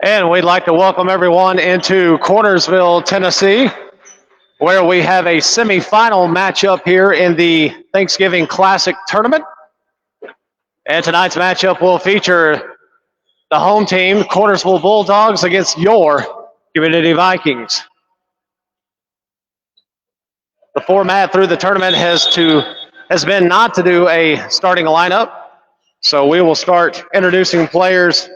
And we'd like to welcome everyone into Cornersville, Tennessee, where we have a semifinal matchup here in the Thanksgiving Classic Tournament. And tonight's matchup will feature the home team, Cornersville Bulldogs, against your Community Vikings. The format through the tournament has been not to do a starting lineup, so we will start introducing players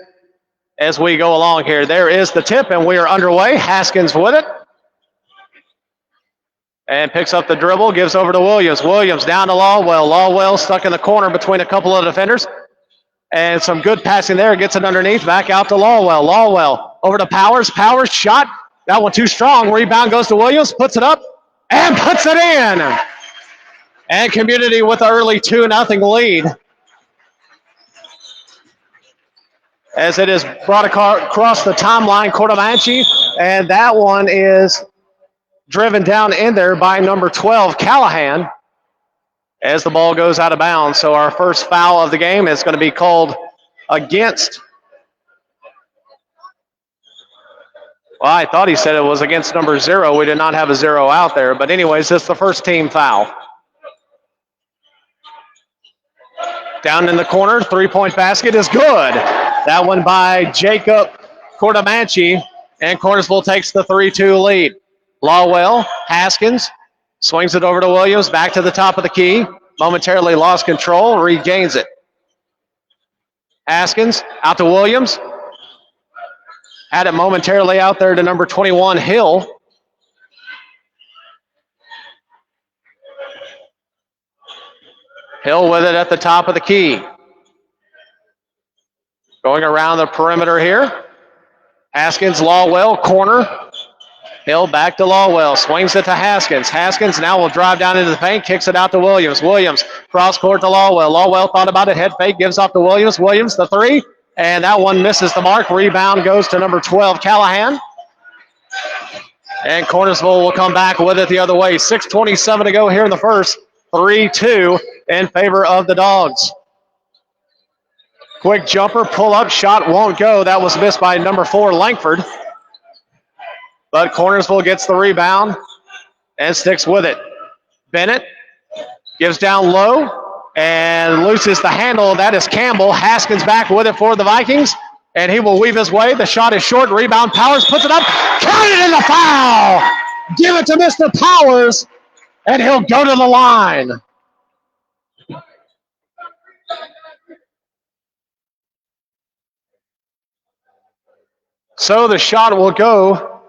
as we go along here. There is the tip, and we are underway. Haskins with it. And picks up the dribble, gives over to Williams. Williams down to Lawwell. Lawwell stuck in the corner between a couple of defenders. And some good passing there. Gets it underneath. Back out to Lawwell. Lawwell over to Powers. Powers shot. That one too strong. Rebound goes to Williams. Puts it up and puts it in. And Community with an early 2-0 lead. As it is brought across the timeline, Cordomanchi, and that one is driven down in there by number 12, Callahan, as the ball goes out of bounds. So our first foul of the game is going to be called against. Well, I thought he said it was against number 0. We did not have a 0 out there. But anyways, it's the first team foul. Down in the corner, three-point basket is good. That one by Jacob Cordomanchi, and Cornersville takes the 3-2 lead. Lawwell, Haskins, swings it over to Williams, back to the top of the key. Momentarily lost control, regains it. Haskins out to Williams. Had it momentarily out there to number 21, Hill. Hill with it at the top of the key. Going around the perimeter here. Haskins, Lawwell, corner. Hill back to Lawwell, swings it to Haskins. Haskins now will drive down into the paint, kicks it out to Williams. Williams, cross court to Lawwell. Lawwell thought about it, head fake, gives off to Williams. Williams, the three, and that one misses the mark. Rebound goes to number 12, Callahan. And Cornersville will come back with it the other way. 6:27 to go here in the first. 3-2 in favor of the Dogs. Quick jumper, pull up, shot won't go. That was missed by number 4, Langford. But Cornersville gets the rebound and sticks with it. Bennett gives down low and loses the handle. That is Campbell. Haskins back with it for the Vikings, and he will weave his way. The shot is short. Rebound, Powers puts it up. Counted in the foul. Give it to Mr. Powers, and he'll go to the line. So the shot will go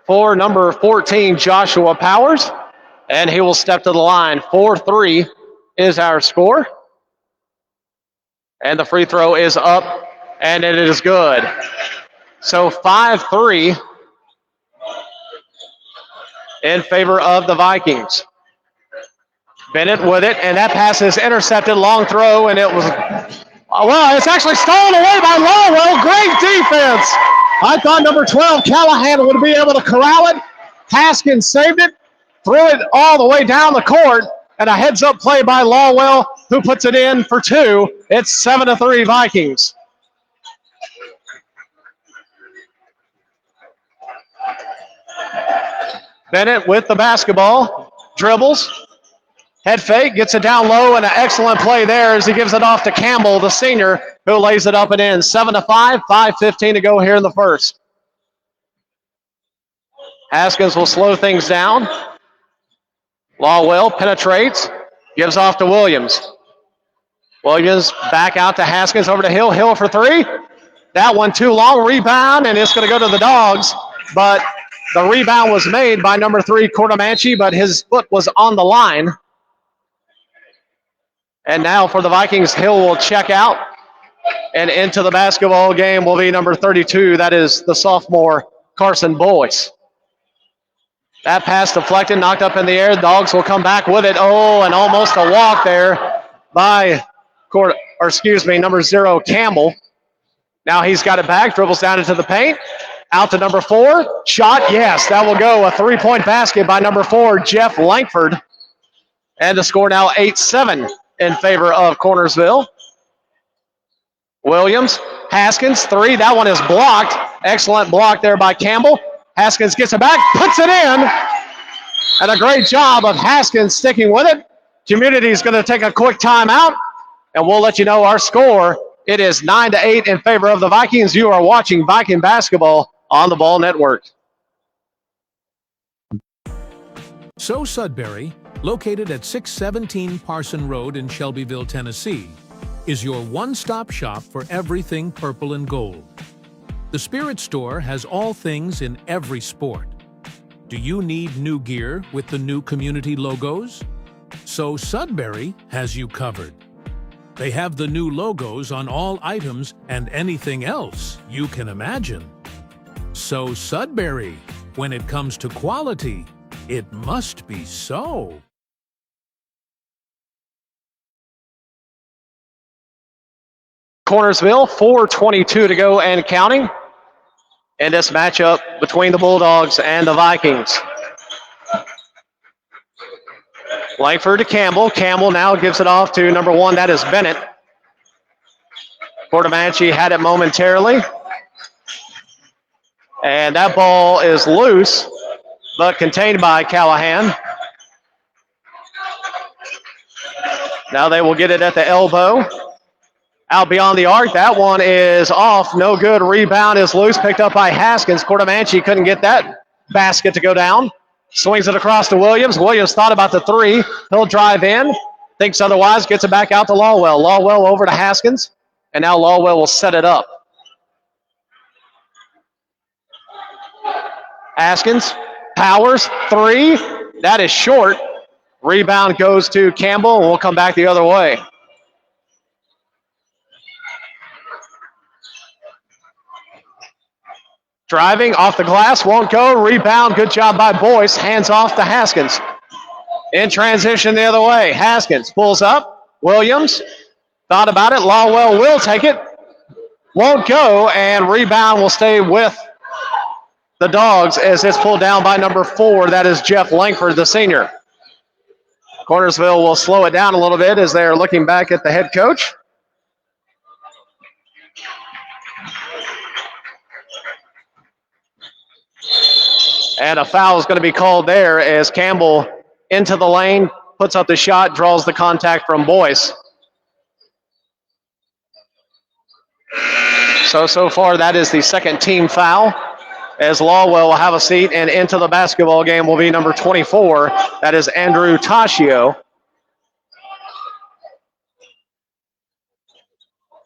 for number 14, Joshua Powers, and he will step to the line. 4-3 is our score. And the free throw is up, and it is good. So 5-3 in favor of the Vikings. Bennett with it, and that pass is intercepted. Long throw, and it was, well, it's actually stolen away by Lawwell. Great defense. I thought number 12, Callahan, would be able to corral it. Haskins saved it, threw it all the way down the court, and a heads-up play by Lawwell, who puts it in for 2. It's 7-3 Vikings. Bennett with the basketball, dribbles, head fake, gets it down low, and an excellent play there as he gives it off to Campbell, the senior, who lays it up and in. 7-5, 5:15 to go here in the first. Haskins will slow things down. Lawwell penetrates, gives off to Williams. Williams back out to Haskins, over to Hill. Hill for 3. That one too long, rebound, and it's going to go to the Dogs, but the rebound was made by number 3, Cordomanchi, but his foot was on the line. And now for the Vikings, Hill will check out. And into the basketball game will be number 32. That is the sophomore, Carson Boyce. That pass deflected, knocked up in the air. Dogs will come back with it. Oh, and almost a walk there by, number 0, Campbell. Now he's got it back, dribbles down into the paint. Out to number 4. Shot, yes, that will go. A 3-point basket by number 4, Jeff Langford. And the score now 8-7 in favor of Cornersville. Williams Haskins, three. That one is blocked. Excellent block there by Campbell. Haskins gets it back, puts it in. And a great job of Haskins sticking with it. Community is going to take a quick timeout, and we'll let you know our score. It is 9-8 in favor of the Vikings. You are watching Viking basketball on the Ball Network. So Sudbury, located at 617 Parson Road in Shelbyville, Tennessee, is your one-stop shop for everything purple and gold. The Spirit Store has all things in every sport. Do you need new gear with the new community logos? So Sudbury has you covered. They have the new logos on all items and anything else you can imagine. So Sudbury, when it comes to quality, it must be so. Cornersville, 4:22 to go and counting in this matchup between the Bulldogs and the Vikings. Langford to Campbell. Campbell now gives it off to number one. That is Bennett. Portamanchi had it momentarily. And that ball is loose, but contained by Callahan. Now they will get it at the elbow. Out beyond the arc. That one is off. No good. Rebound is loose. Picked up by Haskins. Portamanchi couldn't get that basket to go down. Swings it across to Williams. Williams thought about the three. He'll drive in. Thinks otherwise. Gets it back out to Lawwell. Lawwell over to Haskins. And now Lawwell will set it up. Haskins. Powers. Three. That is short. Rebound goes to Campbell. And we'll come back the other way. Driving off the glass, won't go. Rebound, good job by Boyce. Hands off to Haskins. In transition the other way. Haskins pulls up. Williams thought about it. Lawwell will take it. Won't go, and rebound will stay with the Dogs as it's pulled down by number 4. That is Jeff Langford, the senior. Cornersville will slow it down a little bit as they're looking back at the head coach. And a foul is going to be called there as Campbell into the lane, puts up the shot, draws the contact from Boyce. So far that is the second team foul as Lawwell will have a seat, and into the basketball game will be number 24. That is Andrew Tashio,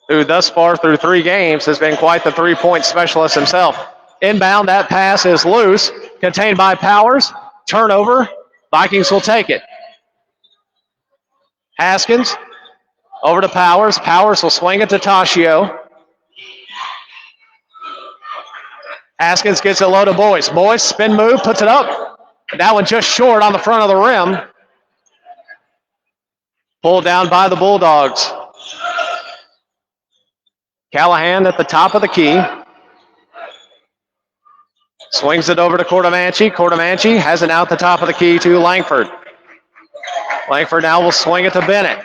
who thus far through 3 games has been quite the three-point specialist himself. Inbound, that pass is loose, contained by Powers. Turnover, Vikings will take it. Haskins over to Powers. Powers will swing it to Tashio. Haskins gets it low to Boyce. Boyce, spin move, puts it up. That one just short on the front of the rim. Pulled down by the Bulldogs. Callahan at the top of the key. Swings it over to Cortamanchi. Cortamanchi has it out the top of the key to Langford. Langford now will swing it to Bennett.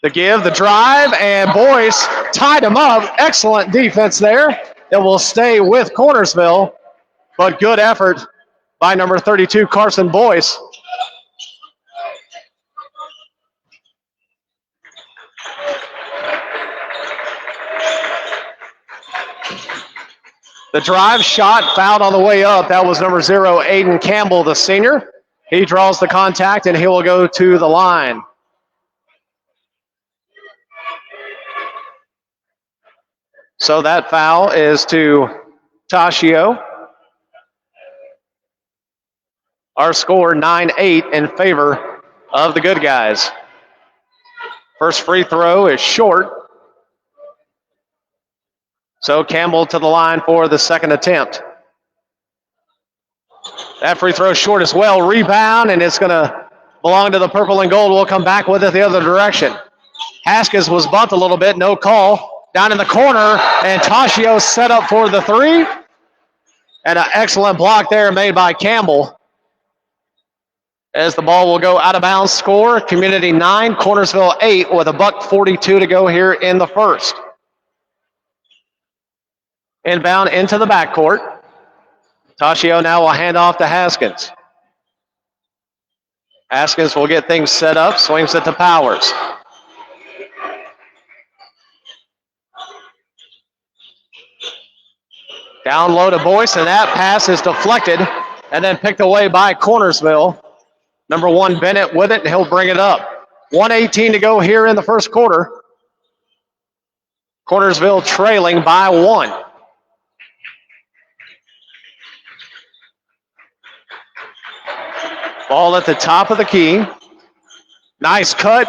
The give, the drive, and Boyce tied him up. Excellent defense there. It will stay with Cornersville, but good effort by number 32, Carson Boyce. The drive shot fouled on the way up. That was number 0, Aiden Campbell, the senior. He draws the contact, and he will go to the line. So that foul is to Tashio. Our score 9-8 in favor of the good guys. First free throw is short. So Campbell to the line for the second attempt. That free throw short as well. Rebound, and it's going to belong to the purple and gold. We'll come back with it the other direction. Haskins was bumped a little bit, no call. Down in the corner, and Tashio set up for the three. And an excellent block there made by Campbell as the ball will go out of bounds. Score, Community 9, Cornersville 8 with $1:42 to go here in the first. Inbound into the backcourt. Tashio now will hand off to Haskins. Haskins will get things set up, swings it to Powers. Down low to Boyce, and that pass is deflected and then picked away by Cornersville. Number 1, Bennett with it, and he'll bring it up. 1:18 to go here in the first quarter. Cornersville trailing by 1. Ball at the top of the key. Nice cut.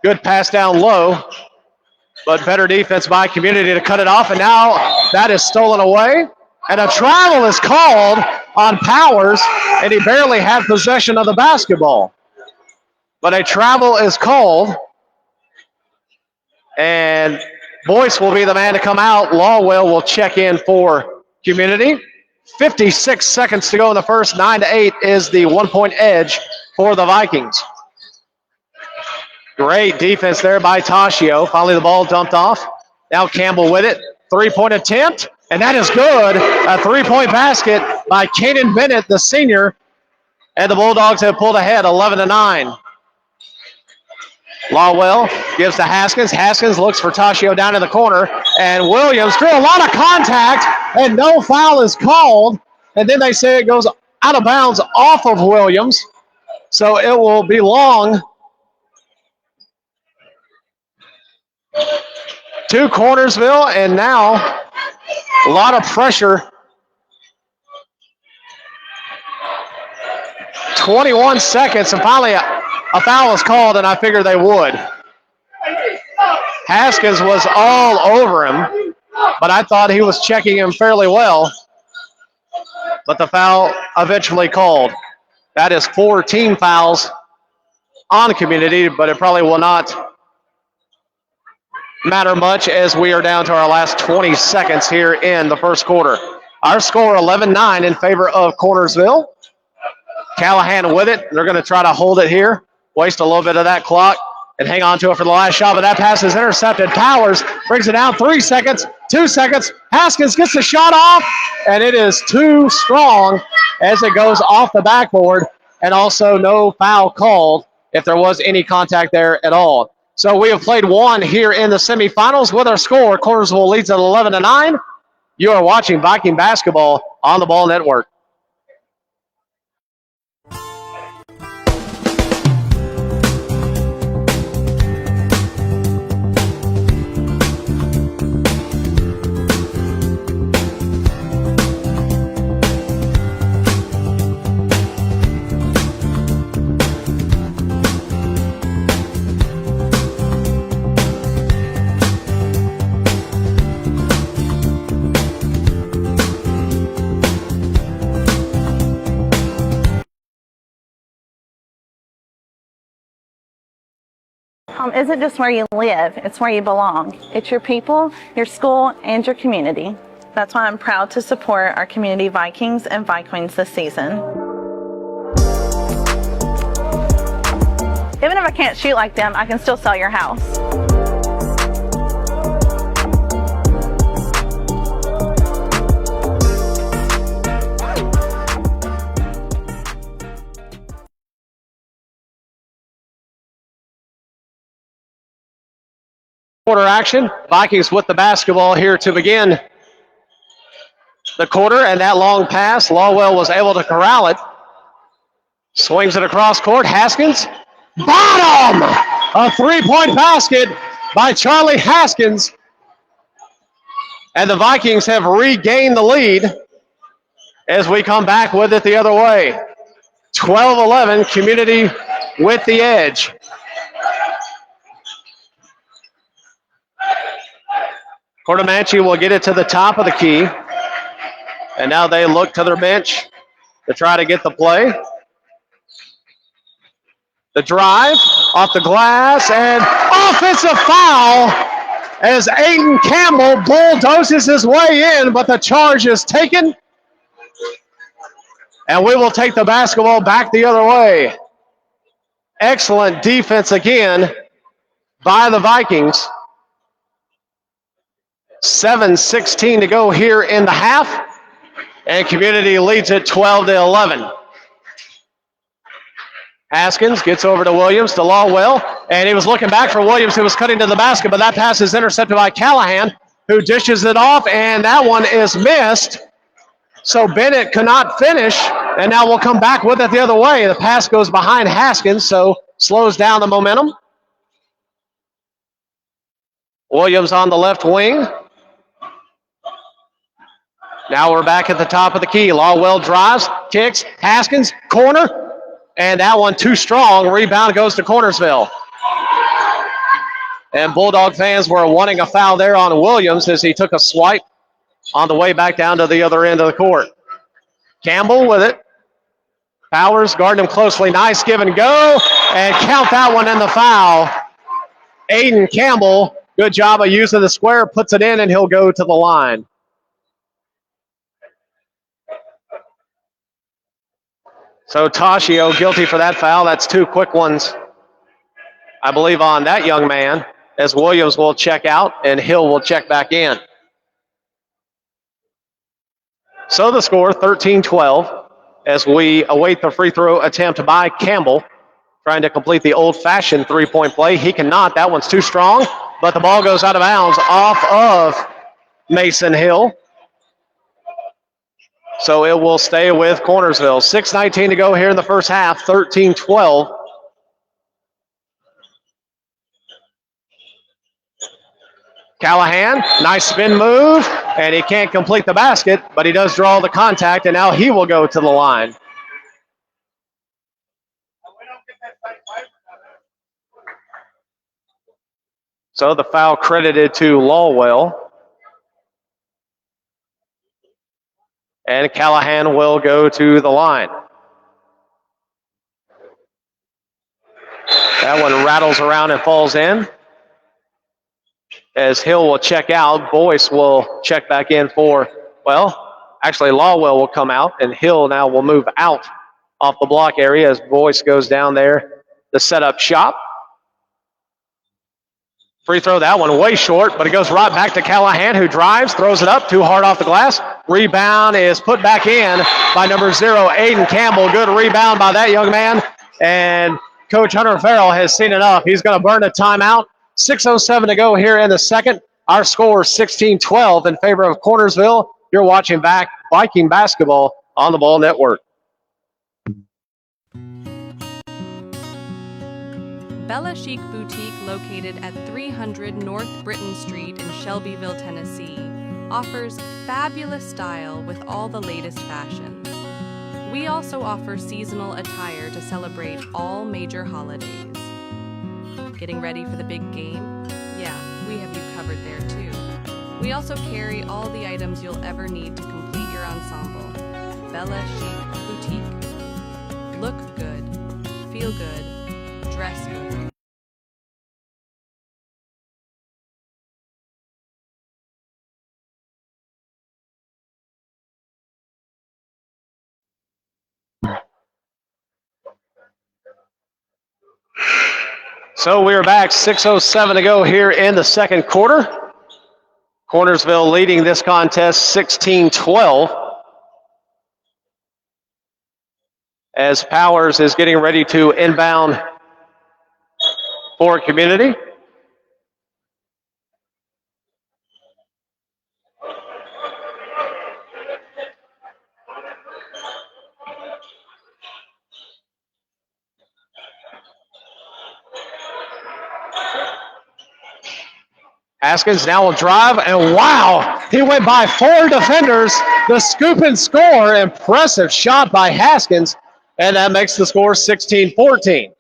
Good pass down low. But better defense by Community to cut it off. And now that is stolen away. And a travel is called on Powers. And he barely had possession of the basketball. But a travel is called. And Boyce will be the man to come out. Lawwell will check in for Community. 56 seconds to go in the first. 9-8 is the 1-point edge for the Vikings. Great defense there by Tashio. Finally the ball dumped off. Now Campbell with it. 3-point attempt, and that is good. A 3-point basket by Kaden Bennett, the senior. And the Bulldogs have pulled ahead 11-9. Lawwell gives to Haskins. Haskins looks for Tashio down in the corner. And Williams drew a lot of contact, and no foul is called. And then they say it goes out of bounds off of Williams. So it will belong to Cornersville. And now a lot of pressure. 21 seconds, and finally a foul is called, and I figured they would. Haskins was all over him, but I thought he was checking him fairly well. But the foul eventually called. That is 4 team fouls on Community, but it probably will not matter much as we are down to our last 20 seconds here in the first quarter. Our score 11-9 in favor of Cornersville. Callahan with it. They're going to try to hold it here. Waste a little bit of that clock and hang on to it for the last shot, but that pass is intercepted. Powers brings it down. 3 seconds, 2 seconds. Haskins gets the shot off, and it is too strong as it goes off the backboard, and also no foul called if there was any contact there at all. So we have played one here in the semifinals with our score. Cornersville leads at 11-9. You are watching Viking basketball on the Ball Network. Home isn't just where you live, it's where you belong. It's your people, your school, and your community. That's why I'm proud to support our community Vikings and Vikings this season. Even if I can't shoot like them, I can still sell your house. Quarter action. Vikings with the basketball here to begin the quarter, and that long pass, Lawwell was able to corral it. Swings it across court. Haskins, bottom! A 3-point basket by Charlie Haskins. And the Vikings have regained the lead as we come back with it the other way. 12-11, Community with the edge. Cordomanchi will get it to the top of the key. And now they look to their bench to try to get the play. The drive off the glass, and offensive foul as Aiden Campbell bulldozes his way in, but the charge is taken. And we will take the basketball back the other way. Excellent defense again by the Vikings. 7:16 to go here in the half, and Community leads it 12-11. Haskins gets over to Williams to Lawwell, and he was looking back for Williams, who was cutting to the basket, but that pass is intercepted by Callahan, who dishes it off, and that one is missed. So Bennett cannot finish, and now we'll come back with it the other way. The pass goes behind Haskins, so slows down the momentum. Williams on the left wing. Now we're back at the top of the key. Lawwell drives, kicks, Haskins, corner, and that one too strong. Rebound goes to Cornersville. And Bulldog fans were wanting a foul there on Williams as he took a swipe on the way back down to the other end of the court. Campbell with it. Powers guarding him closely. Nice give and go. And count that one in the foul. Aiden Campbell, good job of using the square, puts it in, and he'll go to the line. So Toshio guilty for that foul. That's two quick ones, I believe, on that young man, as Williams will check out and Hill will check back in. So the score, 13-12, as we await the free throw attempt by Campbell, trying to complete the old-fashioned three-point play. He cannot. That one's too strong, but the ball goes out of bounds off of Mason Hill. So it will stay with Cornersville. 6:19 to go here in the first half, 13-12. Callahan, nice spin move, and he can't complete the basket, but he does draw the contact, and now he will go to the line. So the foul credited to Lawwell. And Callahan will go to the line. That one rattles around and falls in. As Hill will check out, Boyce will check back in for, well, actually Lawwell will come out, and Hill now will move out off the block area as Boyce goes down there to set up shop. Free throw, that one way short, but it goes right back to Callahan, who drives, throws it up, too hard off the glass. Rebound is put back in by number 0, Aiden Campbell. Good rebound by that young man. And Coach Hunter Farrell has seen enough. He's going to burn a timeout. 6:07 to go here in the second. Our score is 16-12 in favor of Cornersville. You're watching back Viking basketball on the Ball Network. Bella Chic Boutique, located at 300 North Britton Street in Shelbyville, Tennessee, offers fabulous style with all the latest fashions. We also offer seasonal attire to celebrate all major holidays. Getting ready for the big game? Yeah, we have you covered there too. We also carry all the items you'll ever need to complete your ensemble. Bella Chic Boutique. Look good, feel good, dress good. So we're back, 6:07 to go here in the second quarter. Cornersville leading this contest 16-12. As Powers is getting ready to inbound for Community. Haskins now will drive, and wow, he went by 4 defenders. The scoop and score, impressive shot by Haskins, and that makes the score 16-14.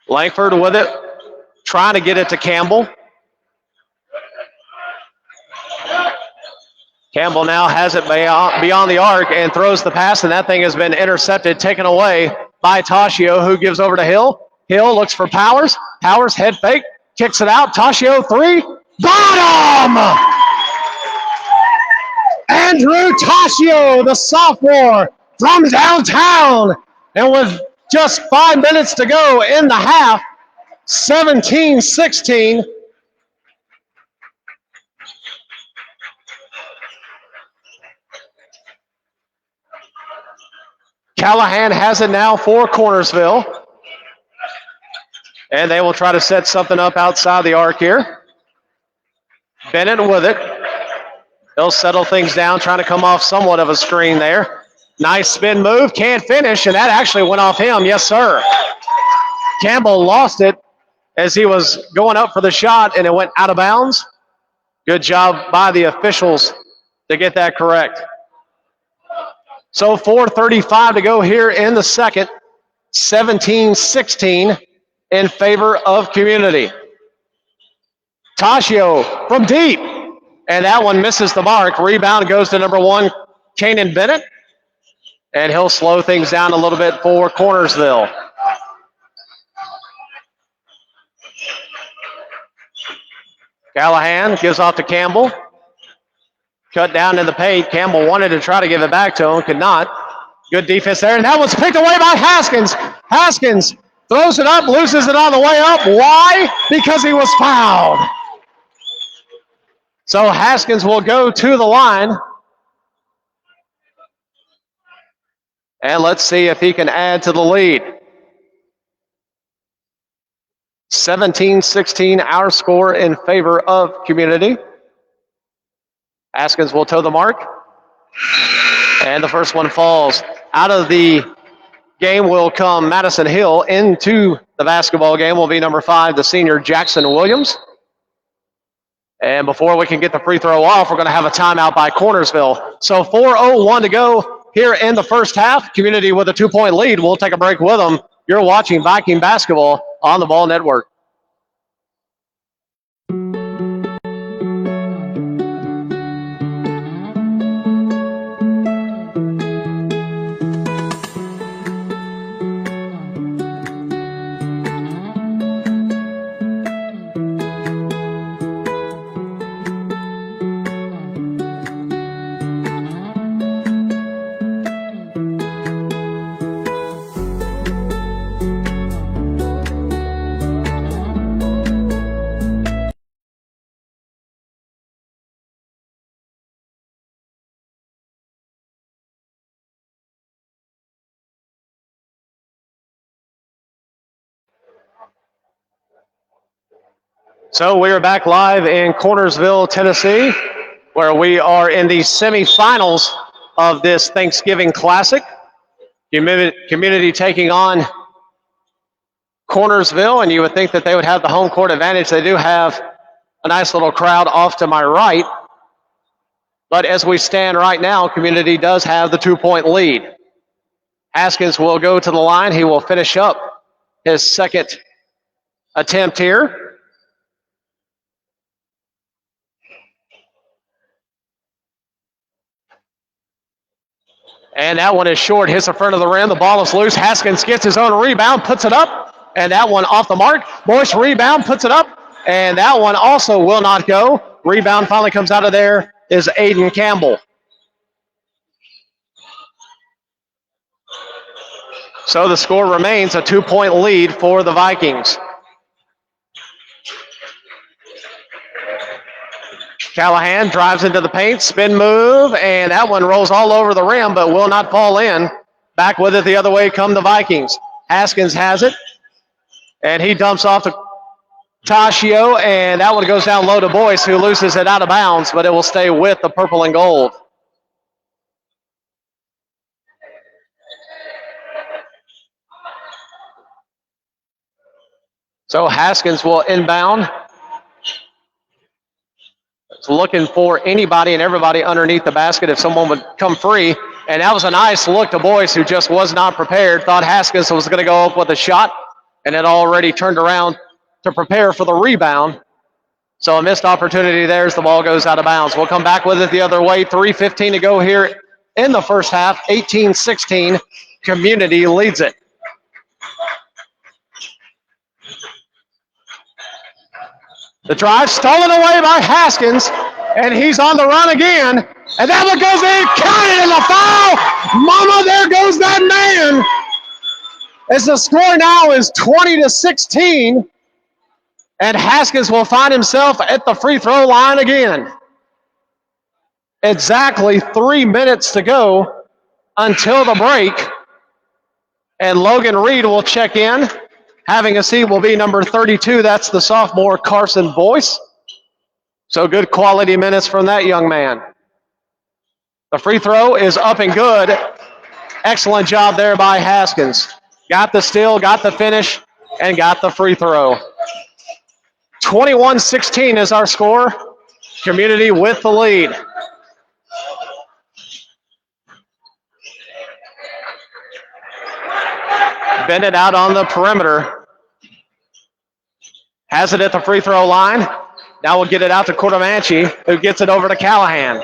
Langford with it, trying to get it to Campbell. Campbell now has it beyond the arc and throws the pass, and that thing has been intercepted, taken away by Toshio, who gives over to Hill. Hill looks for Powers. Powers head fake, kicks it out. Toshio 3, bottom! And Andrew Tascio, the sophomore from downtown. And with just 5 minutes to go in the half, 17-16. Callahan has it now for Cornersville. And they will try to set something up outside the arc here. Bennett with it. He'll settle things down, trying to come off somewhat of a screen there. Nice spin move, can't finish, and that actually went off him. Yes, sir. Campbell lost it as he was going up for the shot, and it went out of bounds. Good job by the officials to get that correct. So 4:35 to go here in the second. 17-16 in favor of Community. Tascio from deep, and that one misses the mark. Rebound goes to number 1, Kanan Bennett, and he'll slow things down a little bit for Cornersville. Callahan gives off to Campbell. Cut down in the paint. Campbell wanted to try to give it back to him, could not. Good defense there, and that one's picked away by Haskins. Haskins throws it up, loses it on the way up. Why? Because he was fouled. So Haskins will go to the line. And let's see if he can add to the lead. 17-16, our score in favor of Community. Haskins will toe the mark. And the first one falls. Out of the game will come Madison Hill. Into the basketball game will be number 5, the senior Jackson Williams. And before we can get the free throw off, we're going to have a timeout by Cornersville. So 4:01 to go here in the first half. Community with a 2-point lead. We'll take a break with them. You're watching Viking basketball on the Ball Network. So we are back live in Cornersville, Tennessee, where we are in the semifinals of this Thanksgiving Classic. Community taking on Cornersville, and you would think that they would have the home court advantage. They do have a nice little crowd off to my right. But as we stand right now, Community does have the 2-point lead. Haskins will go to the line. He will finish up his second attempt here. And that one is short, hits the front of the rim. The ball is loose. Haskins gets his own rebound, puts it up, and that one off the mark. Boyce rebound, puts it up, and that one also will not go. Rebound finally comes out of there is Aiden Campbell. So the score remains a 2-point lead for the Vikings. Callahan drives into the paint, spin move, and that one rolls all over the rim but will not fall in. Back with it the other way come the Vikings. Haskins has it, and he dumps off to Tascio, and that one goes down low to Boyce, who loses it out of bounds, but it will stay with the purple and gold. So Haskins will inbound. Looking for anybody and everybody underneath the basket if someone would come free. And that was a nice look to Boyce, who just was not prepared. Thought Haskins was going to go up with a shot, and had already turned around to prepare for the rebound. So a missed opportunity there as the ball goes out of bounds. We'll come back with it the other way. 3:15 to go here in the first half. 18-16. Community leads it. The drive stolen away by Haskins, and he's on the run again. And that one goes in, counted in the foul. Mama, there goes that man. As the score now is 20-16. And Haskins will find himself at the free throw line again. Exactly 3 minutes to go until the break. And Logan Reed will check in. Having a seat will be number 32. That's the sophomore Carson Boyce. So good quality minutes from that young man. The free throw is up and good. Excellent job there by Haskins. Got the steal, got the finish, and got the free throw. 21-16 is our score. Community with the lead. Bennett out on the perimeter. Has it at the free throw line. Now we'll get it out to Cordomanchi, who gets it over to Callahan.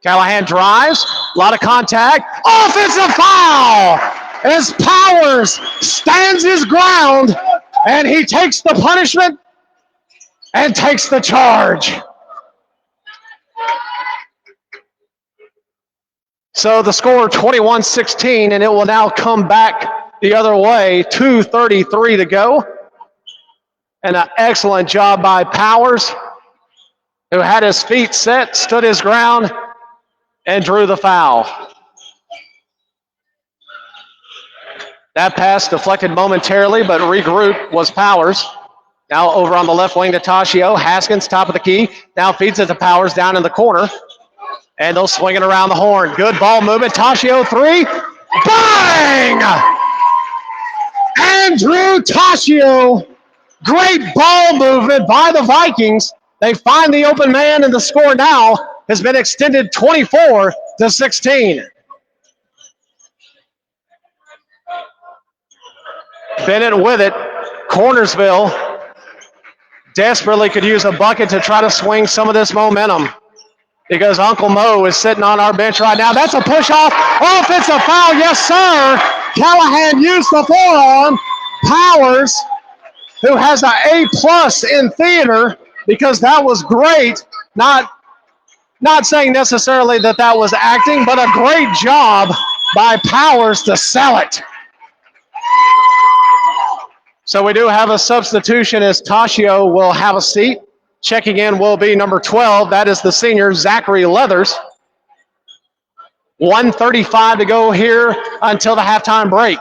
Callahan drives, a lot of contact. Offensive foul as Powers stands his ground, and he takes the punishment and takes the charge. So the score 21-16, and it will now come back the other way. 2:33 to go. And an excellent job by Powers, who had his feet set, stood his ground, and drew the foul. That pass deflected momentarily, but regrouped was Powers. Now over on the left wing to Tashio. Haskins, top of the key. Now feeds it to Powers down in the corner. And they'll swing it around the horn. Good ball movement. Tashio, three. Bang! Andrew Tashio. Great ball movement by the Vikings. They find the open man, and the score now has been extended 24-16. Bennett with it. Cornersville desperately could use a bucket to try to swing some of this momentum, because Uncle Mo is sitting on our bench right now. That's a push-off. Offensive foul, yes, sir. Callahan used the forearm. Powers, who has an A+ in theater, because that was great. Not saying necessarily that was acting, but a great job by Powers to sell it. So we do have a substitution, as Tashio will have a seat. Checking in will be number 12. That is the senior, Zachary Leathers. 1:35 to go here until the halftime break.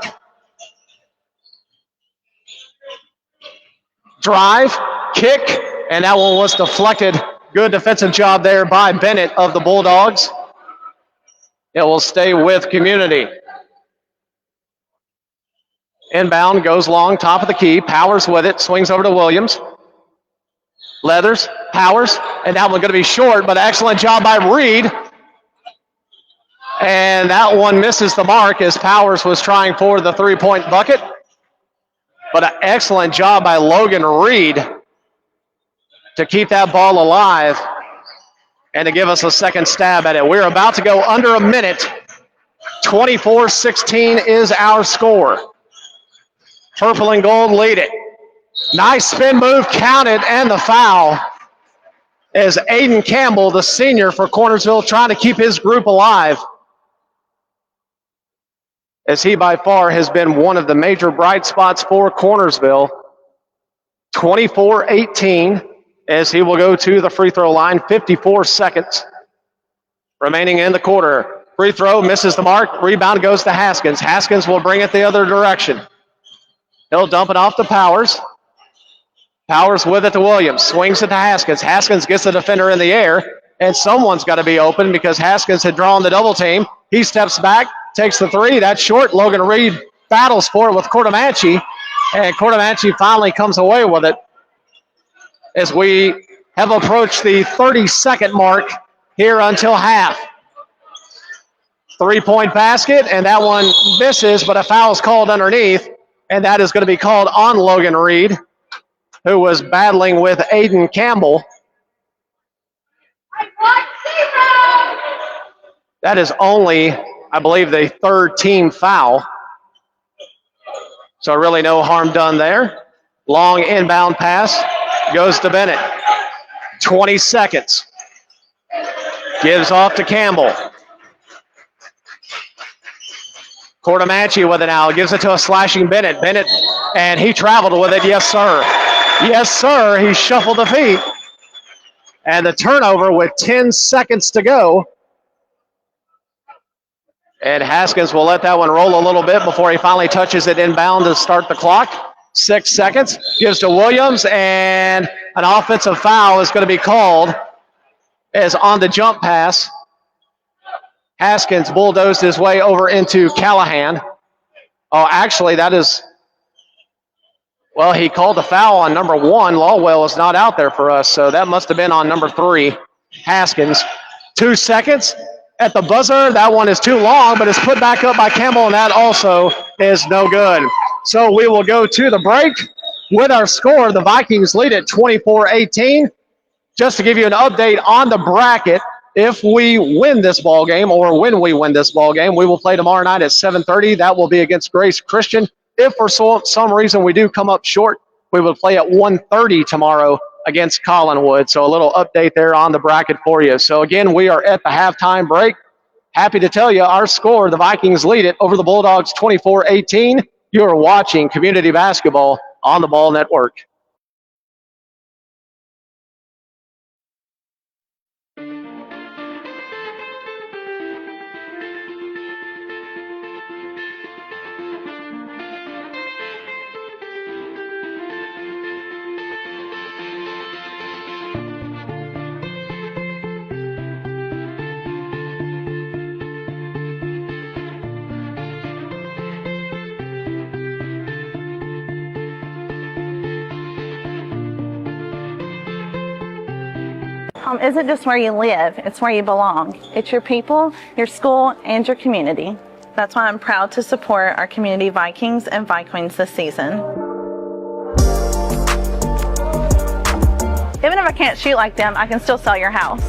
Drive, kick, and that one was deflected. Good defensive job there by Bennett of the Bulldogs. It will stay with Community. Inbound goes long, top of the key. Powers with it, swings over to Williams. Leathers, Powers, and that one going to be short, but excellent job by Reed. And that one misses the mark, as Powers was trying for the three-point bucket. But an excellent job by Logan Reed to keep that ball alive and to give us a second stab at it. We're about to go under a minute. 24-16 is our score. Purple and gold lead it. Nice spin move, counted, and the foul, as Aiden Campbell, the senior for Cornersville, trying to keep his group alive, as he by far has been one of the major bright spots for Cornersville. 24-18, as he will go to the free throw line. 54 seconds remaining in the quarter. Free throw misses the mark. Rebound goes to Haskins. Haskins will bring it the other direction. He'll dump it off to Powers. Powers with it to Williams. Swings it to Haskins. Haskins gets the defender in the air, and someone's got to be open, because Haskins had drawn the double team. He steps back, takes the three. That's short. Logan Reed battles for it with Cordomanchi, and Cordomanchi finally comes away with it, as we have approached the 30-second mark here until half. Three-point basket, and that one misses, but a foul is called underneath, and that is going to be called on Logan Reed, who was battling with Aiden Campbell. That is only, I believe, the third team foul. So really no harm done there. Long inbound pass goes to Bennett. 20 seconds. Gives off to Campbell. Cordomanchi with it now. Gives it to a slashing Bennett. Bennett, and he traveled with it. Yes, sir. Yes, sir. He shuffled the feet. And the turnover with 10 seconds to go. And Haskins will let that one roll a little bit before he finally touches it inbound to start the clock. 6 seconds. Gives to Williams, and an offensive foul is going to be called as on the jump pass. Haskins bulldozed his way over into Callahan. Oh, actually, that is, well, he called the foul on number 1. Lawwell is not out there for us, so that must have been on number 3, Haskins. 2 seconds at the buzzer. That one is too long, but it's put back up by Campbell, and that also is no good. So we will go to the break with our score. The Vikings lead at 24-18. Just to give you an update on the bracket, if we win this ball game, or when we win this ball game, we will play tomorrow night at 7:30. That will be against Grace Christian. If for some reason we do come up short, we will play at 1:30 tomorrow against Collinwood. So a little update there on the bracket for you. So again, we are at the halftime break. Happy to tell you our score, the Vikings lead it over the Bulldogs 24-18. You are watching community basketball on the Ball Network. Home isn't just where you live, it's where you belong. It's your people, your school, and your community. That's why I'm proud to support our community Vikings and Vikings this season. Even if I can't shoot like them, I can still sell your house.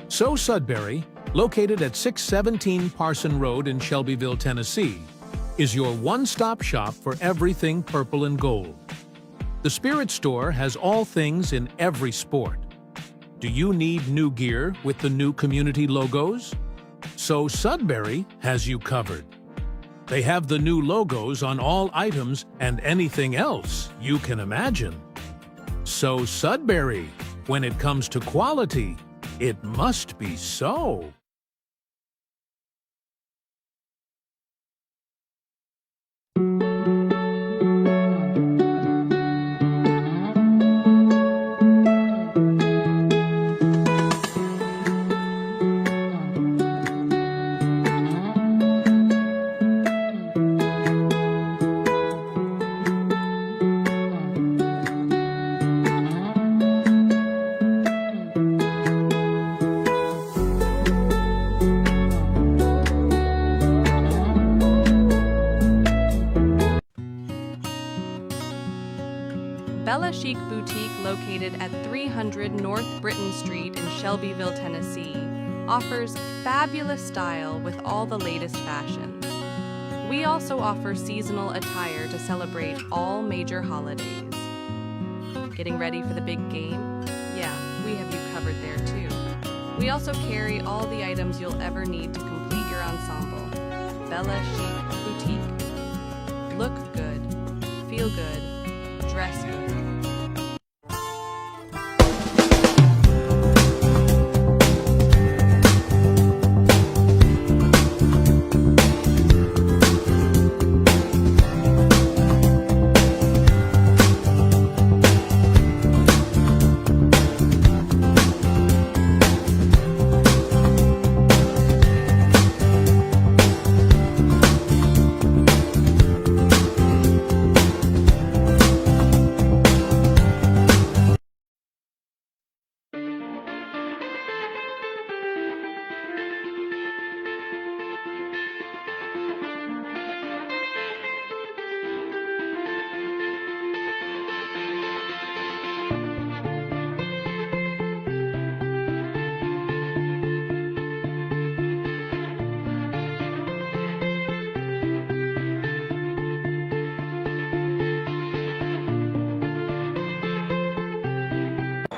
So Sudbury, located at 617 Parson Road in Shelbyville, Tennessee, is your one-stop shop for everything purple and gold. The Spirit Store has all things in every sport. Do you need new gear with the new community logos? So Sudbury has you covered. They have the new logos on all items and anything else you can imagine. So Sudbury, when it comes to quality, it must be so. Bella Chic Boutique, located at 300 North Britton Street in Shelbyville, Tennessee, offers fabulous style with all the latest fashions. We also offer seasonal attire to celebrate all major holidays. Getting ready for the big game? Yeah, we have you covered there too. We also carry all the items you'll ever need to complete your ensemble. Bella Chic Boutique. Look good, feel good, dress good.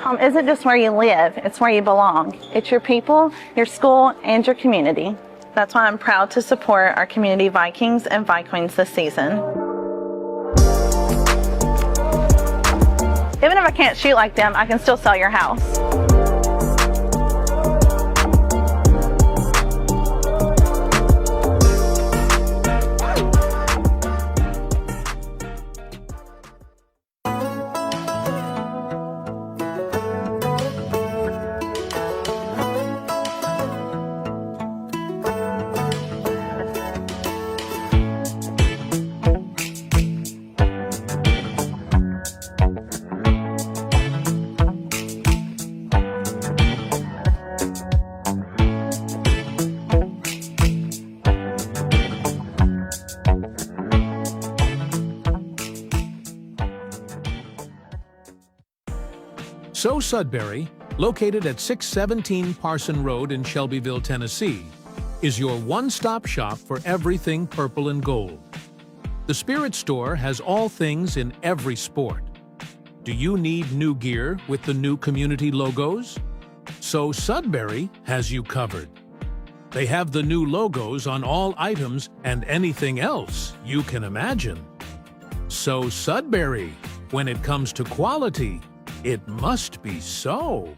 Home isn't just where you live, it's where you belong. It's your people, your school, and your community. That's why I'm proud to support our community Vikings and Vikings this season. Even if I can't shoot like them, I can still sell your house. So Sudbury, located at 617 Parson Road in Shelbyville, Tennessee, is your one-stop shop for everything purple and gold. The Spirit Store has all things in every sport. Do you need new gear with the new community logos? So Sudbury has you covered. They have the new logos on all items and anything else you can imagine. So Sudbury, when it comes to quality, it must be so.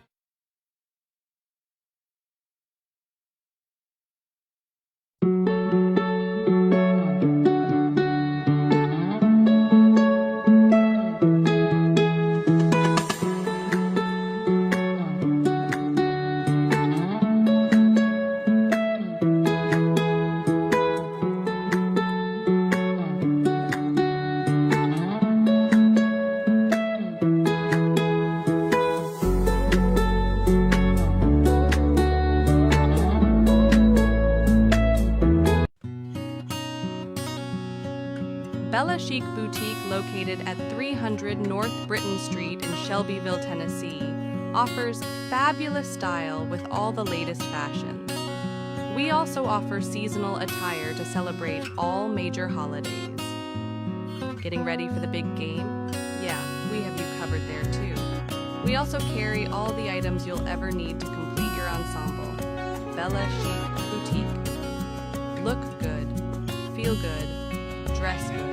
Chic Boutique, located at 300 North Britton Street in Shelbyville, Tennessee, offers fabulous style with all the latest fashions. We also offer seasonal attire to celebrate all major holidays. Getting ready for the big game? Yeah, we have you covered there too. We also carry all the items you'll ever need to complete your ensemble. Bella Chic Boutique. Look good, feel good, dress good.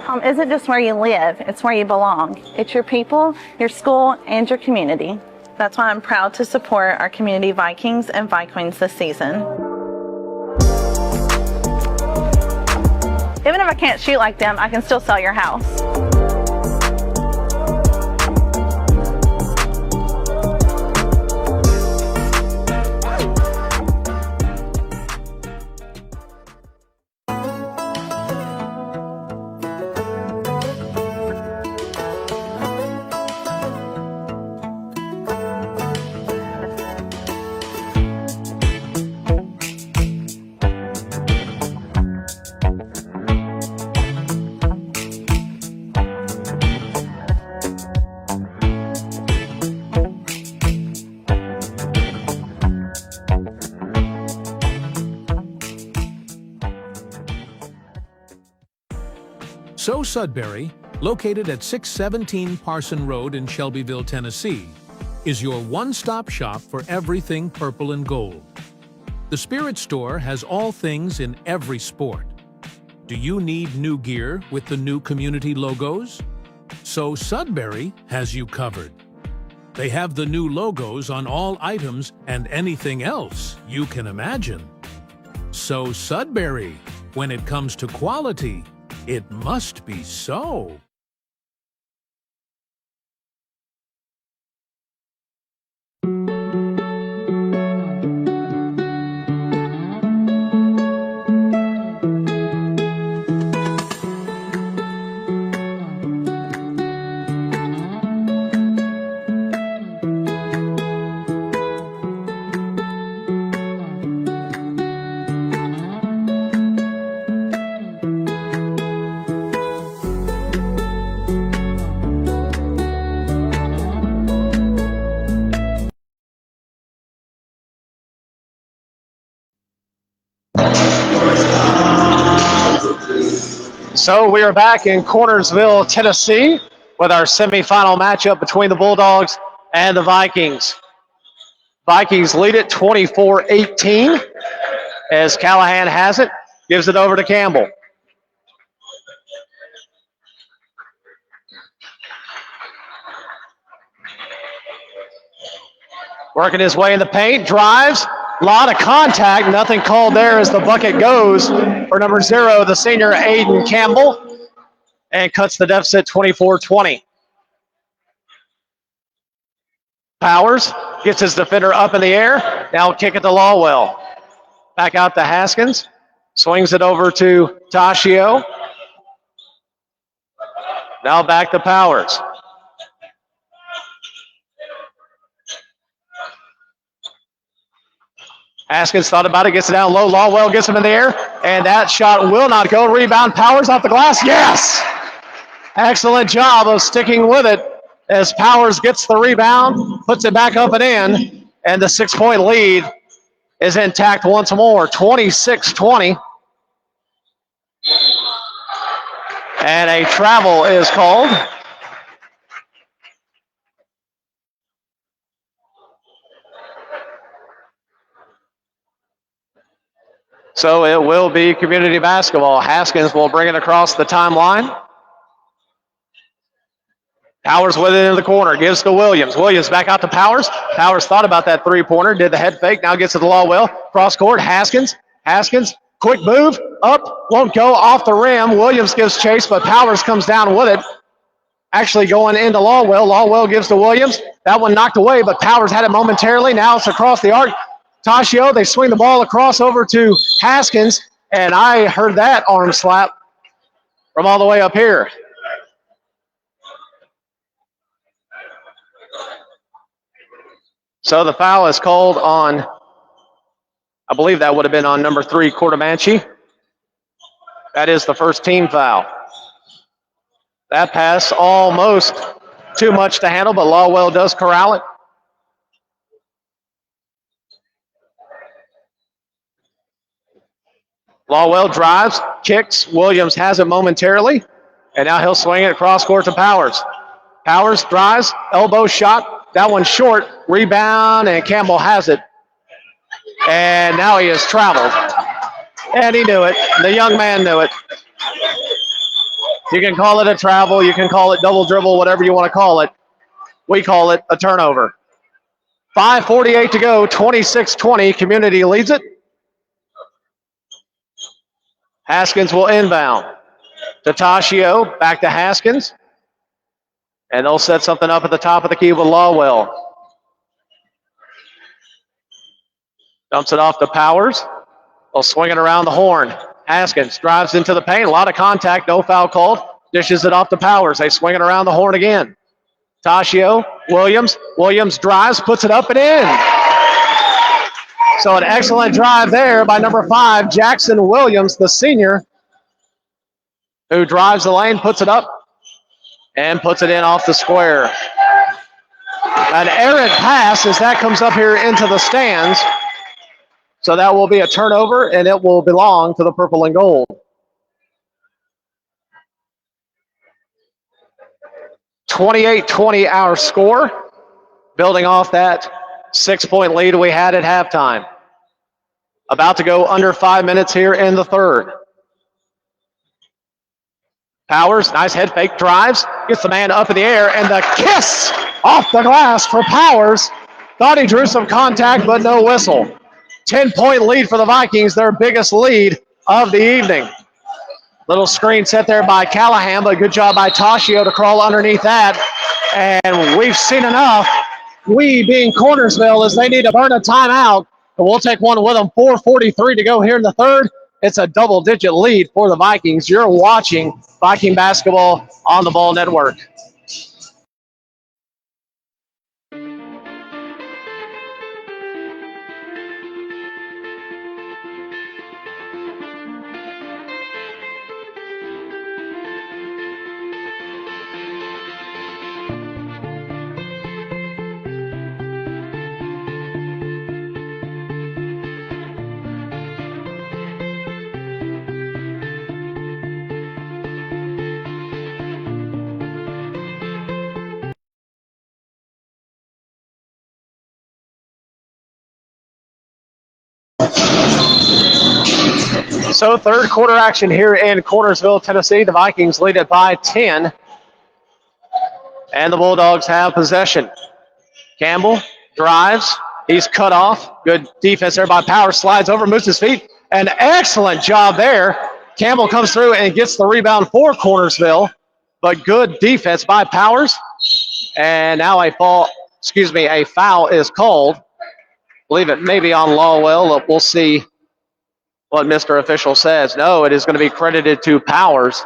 Home isn't just where you live, it's where you belong. It's your people, your school, and your community. That's why I'm proud to support our community Vikings and Vikings this season. Even if I can't shoot like them, I can still sell your house. So Sudbury, located at 617 Parson Road in Shelbyville, Tennessee, is your one-stop shop for everything purple and gold. The Spirit Store has all things in every sport. Do you need new gear with the new community logos? So Sudbury has you covered. They have the new logos on all items and anything else you can imagine. So Sudbury, when it comes to quality, it must be so. So we are back in Cornersville, Tennessee, with our semifinal matchup between the Bulldogs and the Vikings. Vikings lead it 24-18 as Callahan has it, gives it over to Campbell. Working his way in the paint, drives, a lot of contact, nothing called there as the bucket goes for number 0, the senior Aiden Campbell, and cuts the deficit 24-20. Powers gets his defender up in the air, now kick it to Lawwell. Back out to Haskins, swings it over to Tashio. Now back to Powers. Haskins thought about it, gets it down low. Lawwell gets him in the air, and that shot will not go. Rebound, Powers off the glass. Yes! Excellent job of sticking with it as Powers gets the rebound, puts it back up and in, and the 6-point lead is intact once more, 26-20. And a travel is called. So it will be community basketball. Haskins will bring it across the timeline. Powers with it in the corner, gives to Williams. Williams back out to Powers. Powers thought about that three-pointer, did the head fake, now gets it to Lawwell. Cross court, Haskins, quick move, up, won't go, off the rim. Williams gives chase, but Powers comes down with it. Actually going into Lawwell. Lawwell gives to Williams. That one knocked away, but Powers had it momentarily. Now it's across the arc. Tashio, they swing the ball across over to Haskins, and I heard that arm slap from all the way up here. So the foul is called on, I believe that would have been on number 3, Cordomanchi. That is the first team foul. That pass almost too much to handle, but Lawwell does corral it. Lawwell drives, kicks. Williams has it momentarily, and now he'll swing it across court to Powers. Powers drives, elbow shot. That one's short. Rebound, and Campbell has it. And now he has traveled. And he knew it. The young man knew it. You can call it a travel. You can call it double dribble, whatever you want to call it. We call it a turnover. 5:48 to go, 26-20. Community leads it. Haskins will inbound. To Tashio, back to Haskins. And they'll set something up at the top of the key with Lawwell. Dumps it off to Powers. They'll swing it around the horn. Haskins drives into the paint. A lot of contact, no foul called. Dishes it off to Powers. They swing it around the horn again. Tashio, Williams. Williams drives, puts it up and in. So an excellent drive there by number 5, Jackson Williams, the senior, who drives the lane, puts it up, and puts it in off the square. An errant pass as that comes up here into the stands. So that will be a turnover, and it will belong to the purple and gold. (28-20) our score, building off that 6-point lead we had at halftime. About to go under 5 minutes here in the third. Powers, nice head fake, drives, gets the man up in the air, and the kiss off the glass for Powers. Thought he drew some contact, but no whistle. 10-point lead for the Vikings, their biggest lead of the evening. Little screen set there by Callahan, but good job by Toshio to crawl underneath that. And we've seen enough. We being Cornersville, as they need to burn a timeout. But we'll take one with them. 4:43 to go here in the third. It's a double-digit lead for the Vikings. You're watching Viking basketball on the Ball Network. So third quarter action here in Cornersville, Tennessee. The Vikings lead it by 10. And the Bulldogs have possession. Campbell drives. He's cut off. Good defense there by Powers. Slides over, moves his feet. An excellent job there. Campbell comes through and gets the rebound for Cornersville. But good defense by Powers. And now a foul is called. I believe it may be on Lawwell. We'll see what Mr. Official says. No, it is going to be credited to Powers.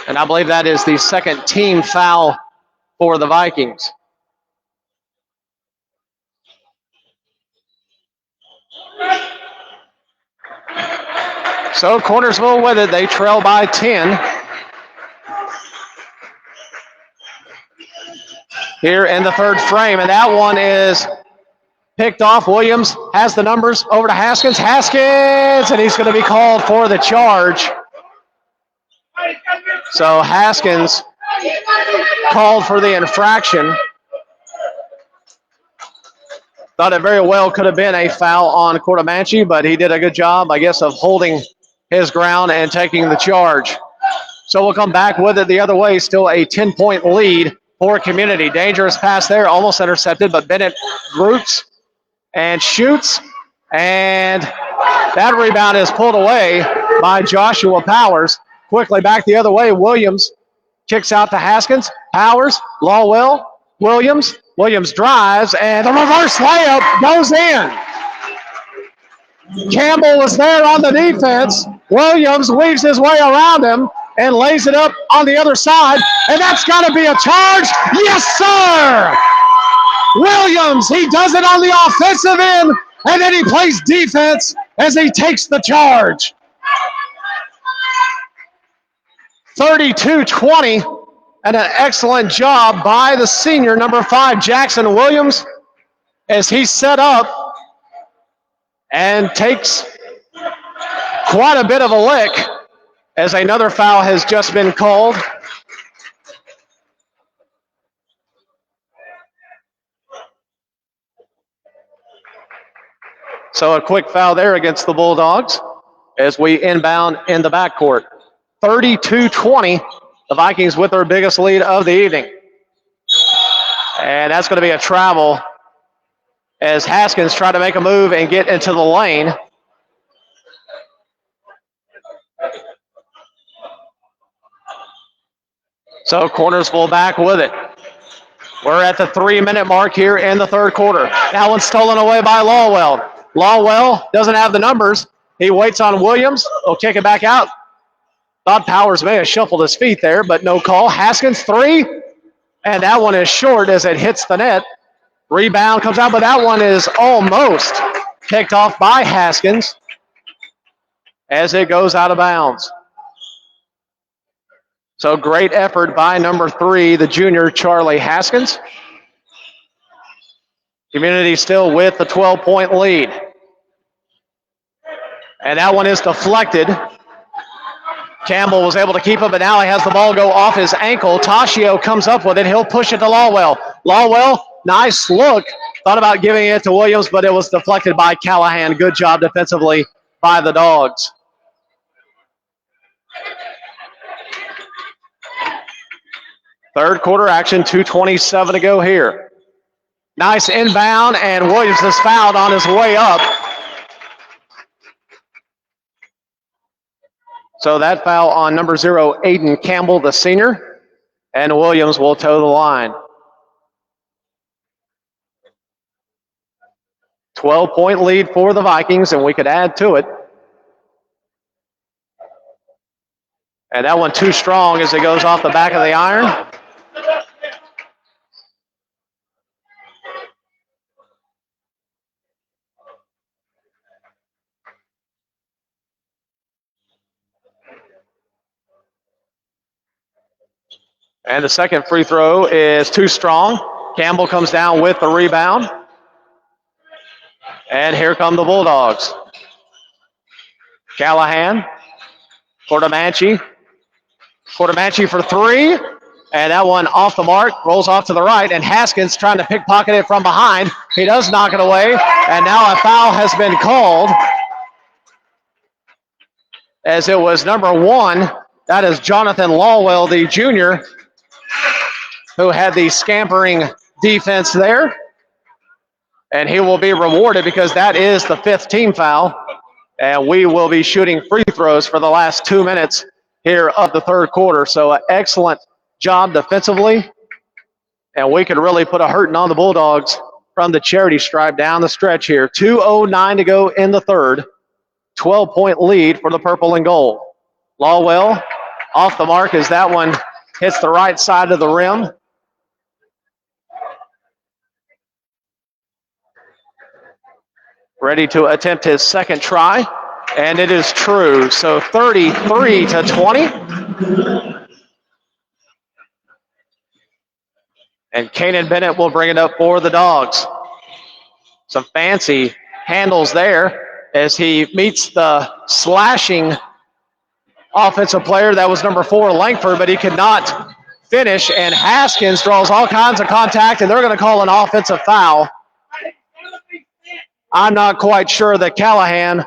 And I believe that is the second team foul for the Vikings. So Cornersville with it. They trail by 10. Here in the third frame. And that one is picked off. Williams has the numbers over to Haskins. Haskins, and he's going to be called for the charge. So Haskins called for the infraction. Thought it very well could have been a foul on Cordomanchi, but he did a good job, I guess, of holding his ground and taking the charge. So we'll come back with it the other way. Still a 10-point lead for Community. Dangerous pass there, almost intercepted, but Bennett groups and shoots, and that rebound is pulled away by Joshua Powers. Quickly back the other way, Williams kicks out to Haskins. Powers, Lawwell, Williams. Williams drives, and the reverse layup goes in. Campbell was there on the defense. Williams weaves his way around him and lays it up on the other side, and that's got to be a charge. Yes, sir! Williams, he does it on the offensive end, and then he plays defense as he takes the charge. 32-20, and an excellent job by the senior, number 5, Jackson Williams, as he set up and takes quite a bit of a lick as another foul has just been called. So a quick foul there against the Bulldogs as we inbound in the backcourt. 32-20, the Vikings with their biggest lead of the evening. And that's going to be a travel as Haskins tried to make a move and get into the lane. So Cornersville back with it. We're at the 3-minute mark here in the third quarter. That one's stolen away by Lawwell. Lawwell doesn't have the numbers. He waits on Williams. He'll kick it back out. Thought Powers may have shuffled his feet there, but no call. Haskins, 3. And that one is short as it hits the net. Rebound comes out, but that one is almost picked off by Haskins as it goes out of bounds. So great effort by number 3, the junior Charlie Haskins. Community still with the 12-point lead. And that one is deflected. Campbell was able to keep it, but now he has the ball go off his ankle. Toshio comes up with it. He'll push it to Lawwell. Lawwell, nice look. Thought about giving it to Williams, but it was deflected by Callahan. Good job defensively by the Dogs. Third quarter action, 2:27 to go here. Nice inbound, and Williams is fouled on his way up. So that foul on number 0, Aiden Campbell, the senior, and Williams will toe the line. 12-point lead for the Vikings, and we could add to it. And that one too strong as it goes off the back of the iron. And the second free throw is too strong. Campbell comes down with the rebound. And here come the Bulldogs. Callahan, Cordomanchi for three. And that one off the mark, rolls off to the right. And Haskins trying to pickpocket it from behind. He does knock it away. And now a foul has been called. As it was number 1. That is Jonathan Lawwell, the junior, who had the scampering defense there. And he will be rewarded because that is the 5th team foul. And we will be shooting free throws for the last 2 minutes here of the third quarter. So an excellent job defensively. And we could really put a hurting on the Bulldogs from the charity stripe down the stretch here. 2:09 to go in the third. 12-point lead for the purple and gold. Lawwell off the mark as that one hits the right side of the rim. Ready to attempt his second try, and it is true. So 33-20. And Kanan Bennett will bring it up for the Dogs. Some fancy handles there as he meets the slashing offensive player. That was number 4, Langford, but he could not finish. And Haskins draws all kinds of contact, and they're going to call an offensive foul. I'm not quite sure that Callahan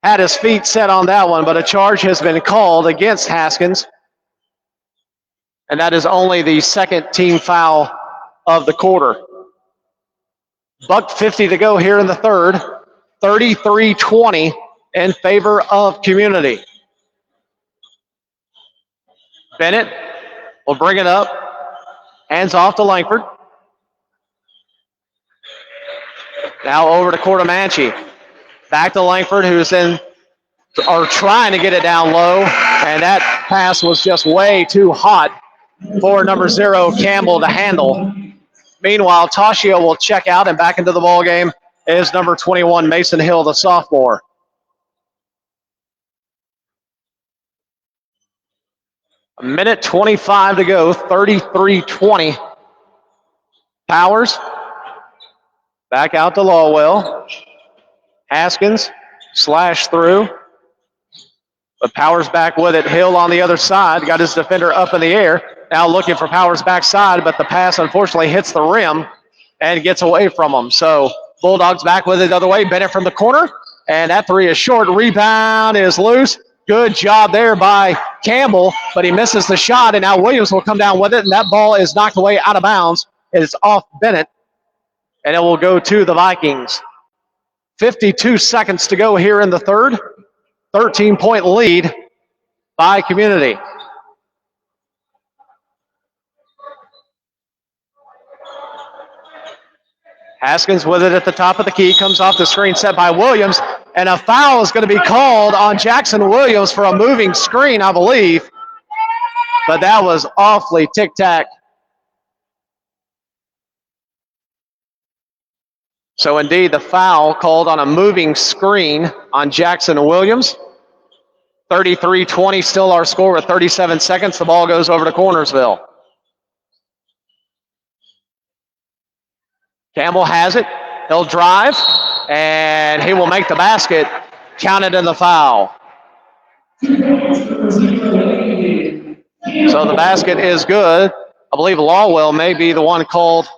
had his feet set on that one, but a charge has been called against Haskins. And that is only the second team foul of the quarter. $1:50 to go here in the third. 33-20 in favor of Community. Bennett will bring it up. Hands off to Langford. Now over to Cordomanchi. Back to Langford, who's trying to get it down low. And that pass was just way too hot for number 0, Campbell, to handle. Meanwhile, Toshio will check out, and back into the ball game is number 21, Mason Hill, the sophomore. A minute 25 to go, 33-20. Powers. Back out to Lawwell. Haskins slash through. But Powers back with it. Hill on the other side. Got his defender up in the air. Now looking for Powers backside, but the pass unfortunately hits the rim and gets away from him. So Bulldogs back with it the other way. Bennett from the corner. And that three is short. Rebound is loose. Good job there by Campbell, but he misses the shot. And now Williams will come down with it. And that ball is knocked away out of bounds. It is off Bennett. And it will go to the Vikings. 52 seconds to go here in the third. 13-point lead by Community. Haskins with it at the top of the key. Comes off the screen set by Williams. And a foul is going to be called on Jackson Williams for a moving screen, I believe. But that was awfully tic-tac. So indeed, the foul called on a moving screen on Jackson Williams. 33-20, still our score with 37 seconds. The ball goes over to Cornersville. Campbell has it. He'll drive, and he will make the basket. Counted in the foul. So the basket is good. I believe Lawwell may be the one called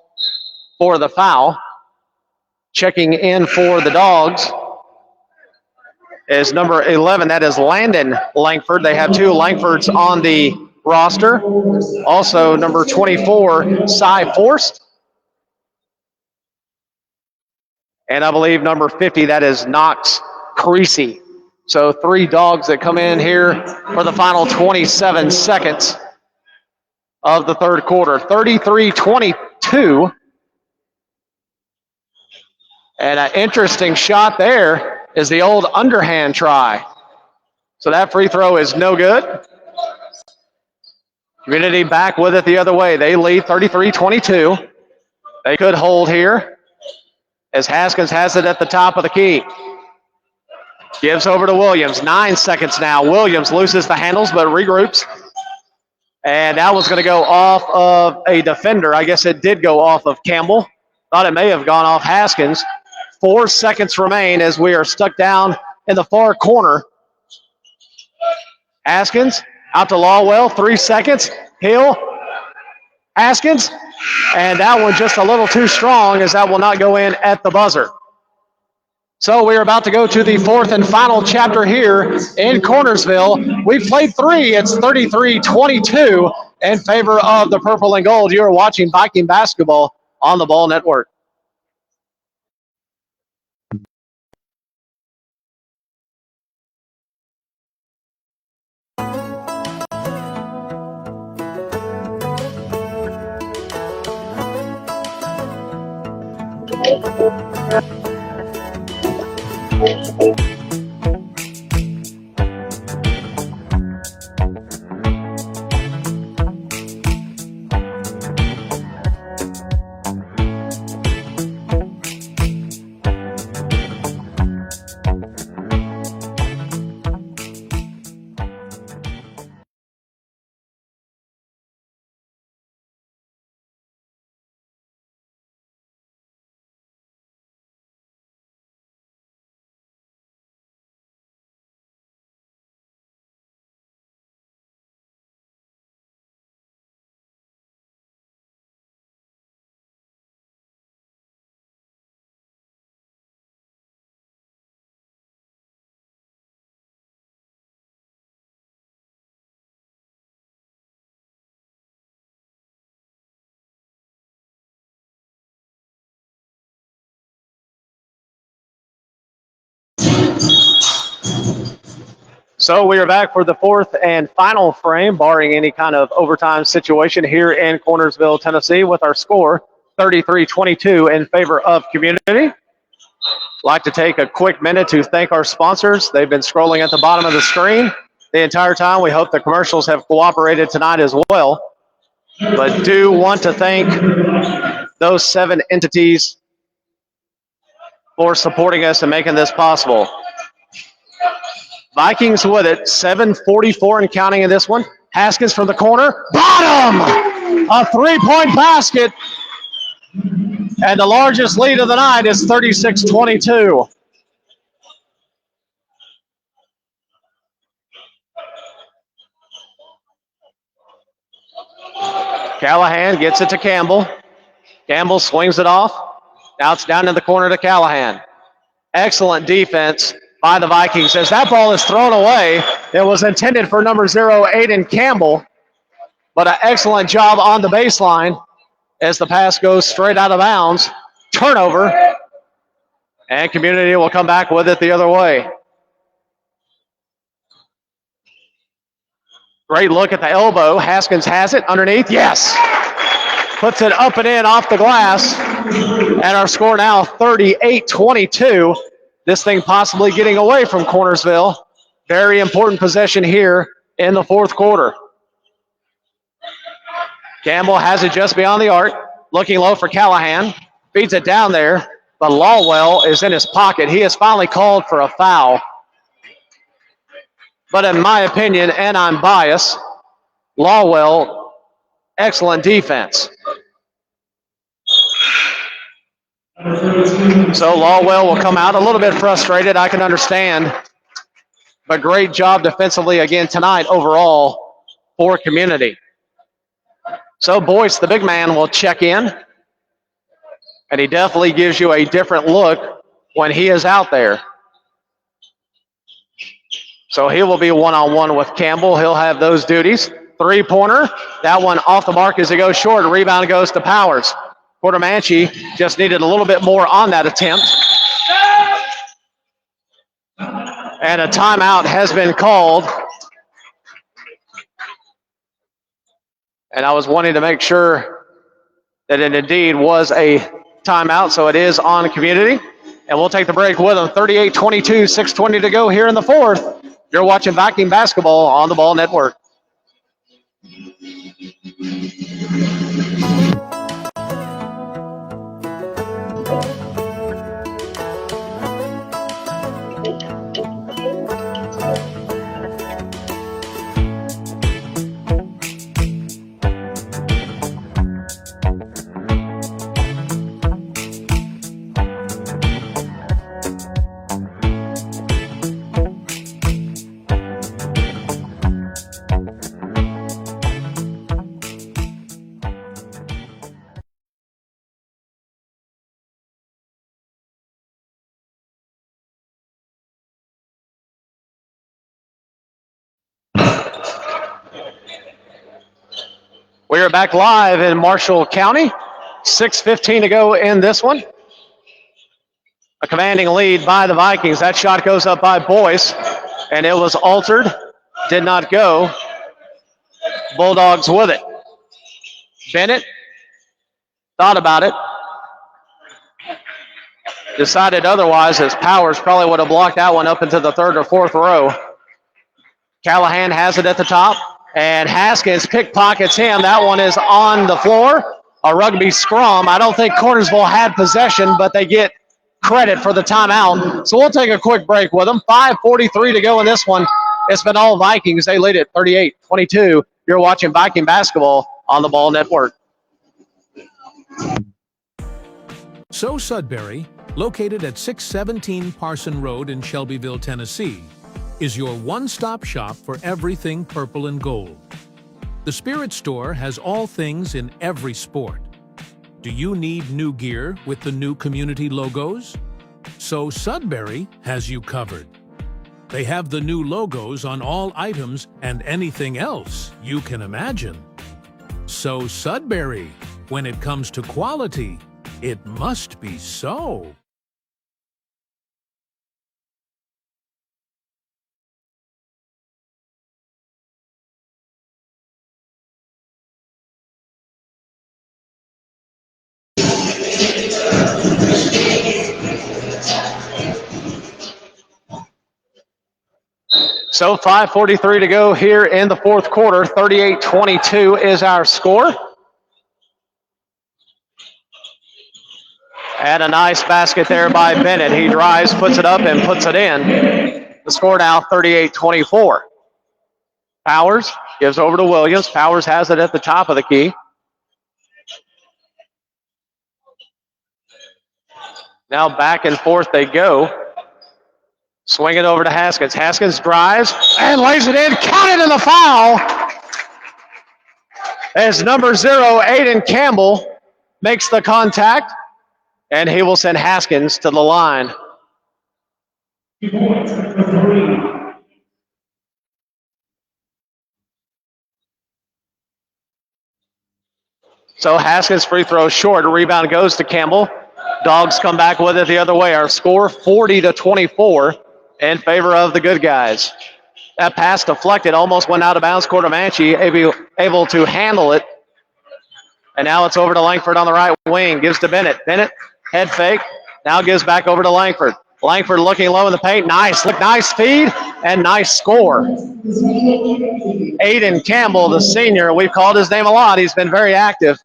for the foul. Checking in for the Dogs is number 11. That is Landon Langford. They have two Langfords on the roster. Also, number 24, Cy Forst. And I believe number 50, that is Knox Creasy. So 3 dogs that come in here for the final 27 seconds of the third quarter. 33-22. And an interesting shot there is the old underhand try. So that free throw is no good. Community back with it the other way. They lead 33-22. They could hold here as Haskins has it at the top of the key. Gives over to Williams. 9 seconds now. Williams loses the handles but regroups. And that was going to go off of a defender. I guess it did go off of Campbell. Thought it may have gone off Haskins. 4 seconds remain as we are stuck down in the far corner. Haskins out to Lawwell. 3 seconds. Hill. Haskins. And that one just a little too strong as that will not go in at the buzzer. So we're about to go to the fourth and final chapter here in Cornersville. We've played 3. It's 33-22 in favor of the purple and gold. You are watching Viking basketball on the Ball Network. So we are back for the fourth and final frame, barring any kind of overtime situation here in Cornersville, Tennessee, with our score 33-22 in favor of Community. Like to take a quick minute to thank our sponsors. They've been scrolling at the bottom of the screen the entire time. We hope the commercials have cooperated tonight as well. But do want to thank those 7 entities for supporting us and making this possible. Vikings with it, 7:44 and counting in this one. Haskins from the corner, bottom! A 3-point basket. And the largest lead of the night is 36-22. Callahan gets it to Campbell. Campbell swings it off. Now it's down in the corner to Callahan. Excellent defense by the Vikings as that ball is thrown away. It was intended for number 08 Campbell, but an excellent job on the baseline as the pass goes straight out of bounds. Turnover, and Community will come back with it the other way. Great look at the elbow. Haskins has it underneath. Yes. Puts it up and in off the glass. And our score now 38-22. This thing possibly getting away from Cornersville. Very important possession here in the fourth quarter. Campbell has it just beyond the arc. Looking low for Callahan. Feeds it down there. But Lawwell is in his pocket. He has finally called for a foul. But in my opinion, and I'm biased, Lawwell, excellent defense. So Lawwell will come out a little bit frustrated, I can understand. But great job defensively again tonight overall for Community. So Boyce, the big man, will check in. And he definitely gives you a different look when he is out there. So he will be one-on-one with Campbell. He'll have those duties. Three-pointer. That one off the mark as it goes short. Rebound goes to Powers. Cornersville just needed a little bit more on that attempt. And a timeout has been called. And I was wanting to make sure that it indeed was a timeout, so it is on community. And we'll take the break with them. 38-22, 6:20 to go here in the fourth. You're watching Viking basketball on the Ball Network. We are back live in Marshall County. 6:15 to go in this one. A commanding lead by the Vikings. That shot goes up by Boyce, and it was altered. Did not go. Bulldogs with it. Bennett thought about it. Decided otherwise, as Powers probably would have blocked that one up into the third or fourth row. Callahan has it at the top. And Haskins pickpockets him. That one is on the floor. A rugby scrum. I don't think Cornersville had possession, but they get credit for the timeout. So we'll take a quick break with them. 5:43 to go in this one. It's been all Vikings. They lead it 38-22. You're watching Viking basketball on the Ball Network. So Sudbury, located at 617 Parson Road in Shelbyville, Tennessee, is your one-stop shop for everything purple and gold. The Spirit Store has all things in every sport. Do you need new gear with the new community logos? So Sudbury has you covered. They have the new logos on all items and anything else you can imagine. So Sudbury, when it comes to quality, it must be so. So 5:43 to go here in the fourth quarter. 38-22 is our score. And a nice basket there by Bennett. He drives, puts it up, and puts it in. The score now 38-24. Powers gives over to Williams. Powers has it at the top of the key. Now back and forth they go. Swing it over to Haskins. Haskins drives and lays it in. Counted in the foul. As number 0, Aiden Campbell, makes the contact. And he will send Haskins to the line. So Haskins free throw short. A rebound goes to Campbell. Dogs come back with it the other way. Our score 40-24 in favor of the good guys. That pass deflected, almost went out of bounds. Cornersville able to handle it. And now it's over to Langford on the right wing. Gives to Bennett. Bennett, head fake. Now gives back over to Langford. Langford looking low in the paint. Nice. Look, nice feed and nice score. Aiden Campbell, the senior. We've called his name a lot. He's been very active.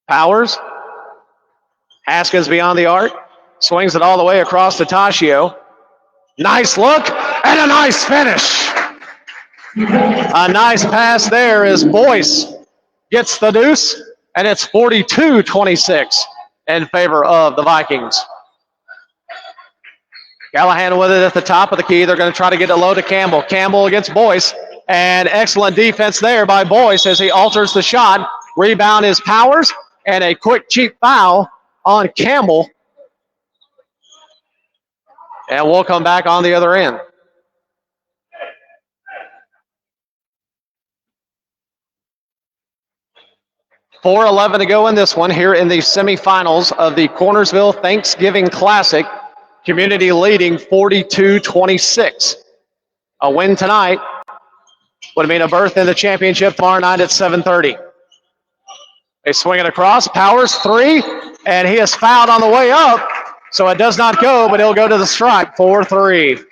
Powers. Haskins beyond the arc. Swings it all the way across to Tashio. Nice look and a nice finish. A nice pass there as Boyce gets the deuce, and it's 42-26 in favor of the Vikings. Callahan with it at the top of the key. They're going to try to get it low to Campbell. Campbell against Boyce, and excellent defense there by Boyce as he alters the shot. Rebound is Powers, and a quick, cheap foul on Campbell. And we'll come back on the other end. 4:11 to go in this one here in the semifinals of the Cornersville Thanksgiving Classic. Community leading 42-26. A win tonight would mean a berth in the championship tomorrow night at 7:30. They swing it across. Powers three, and he is fouled on the way up, so it does not go, but he'll go to the stripe. 4-3.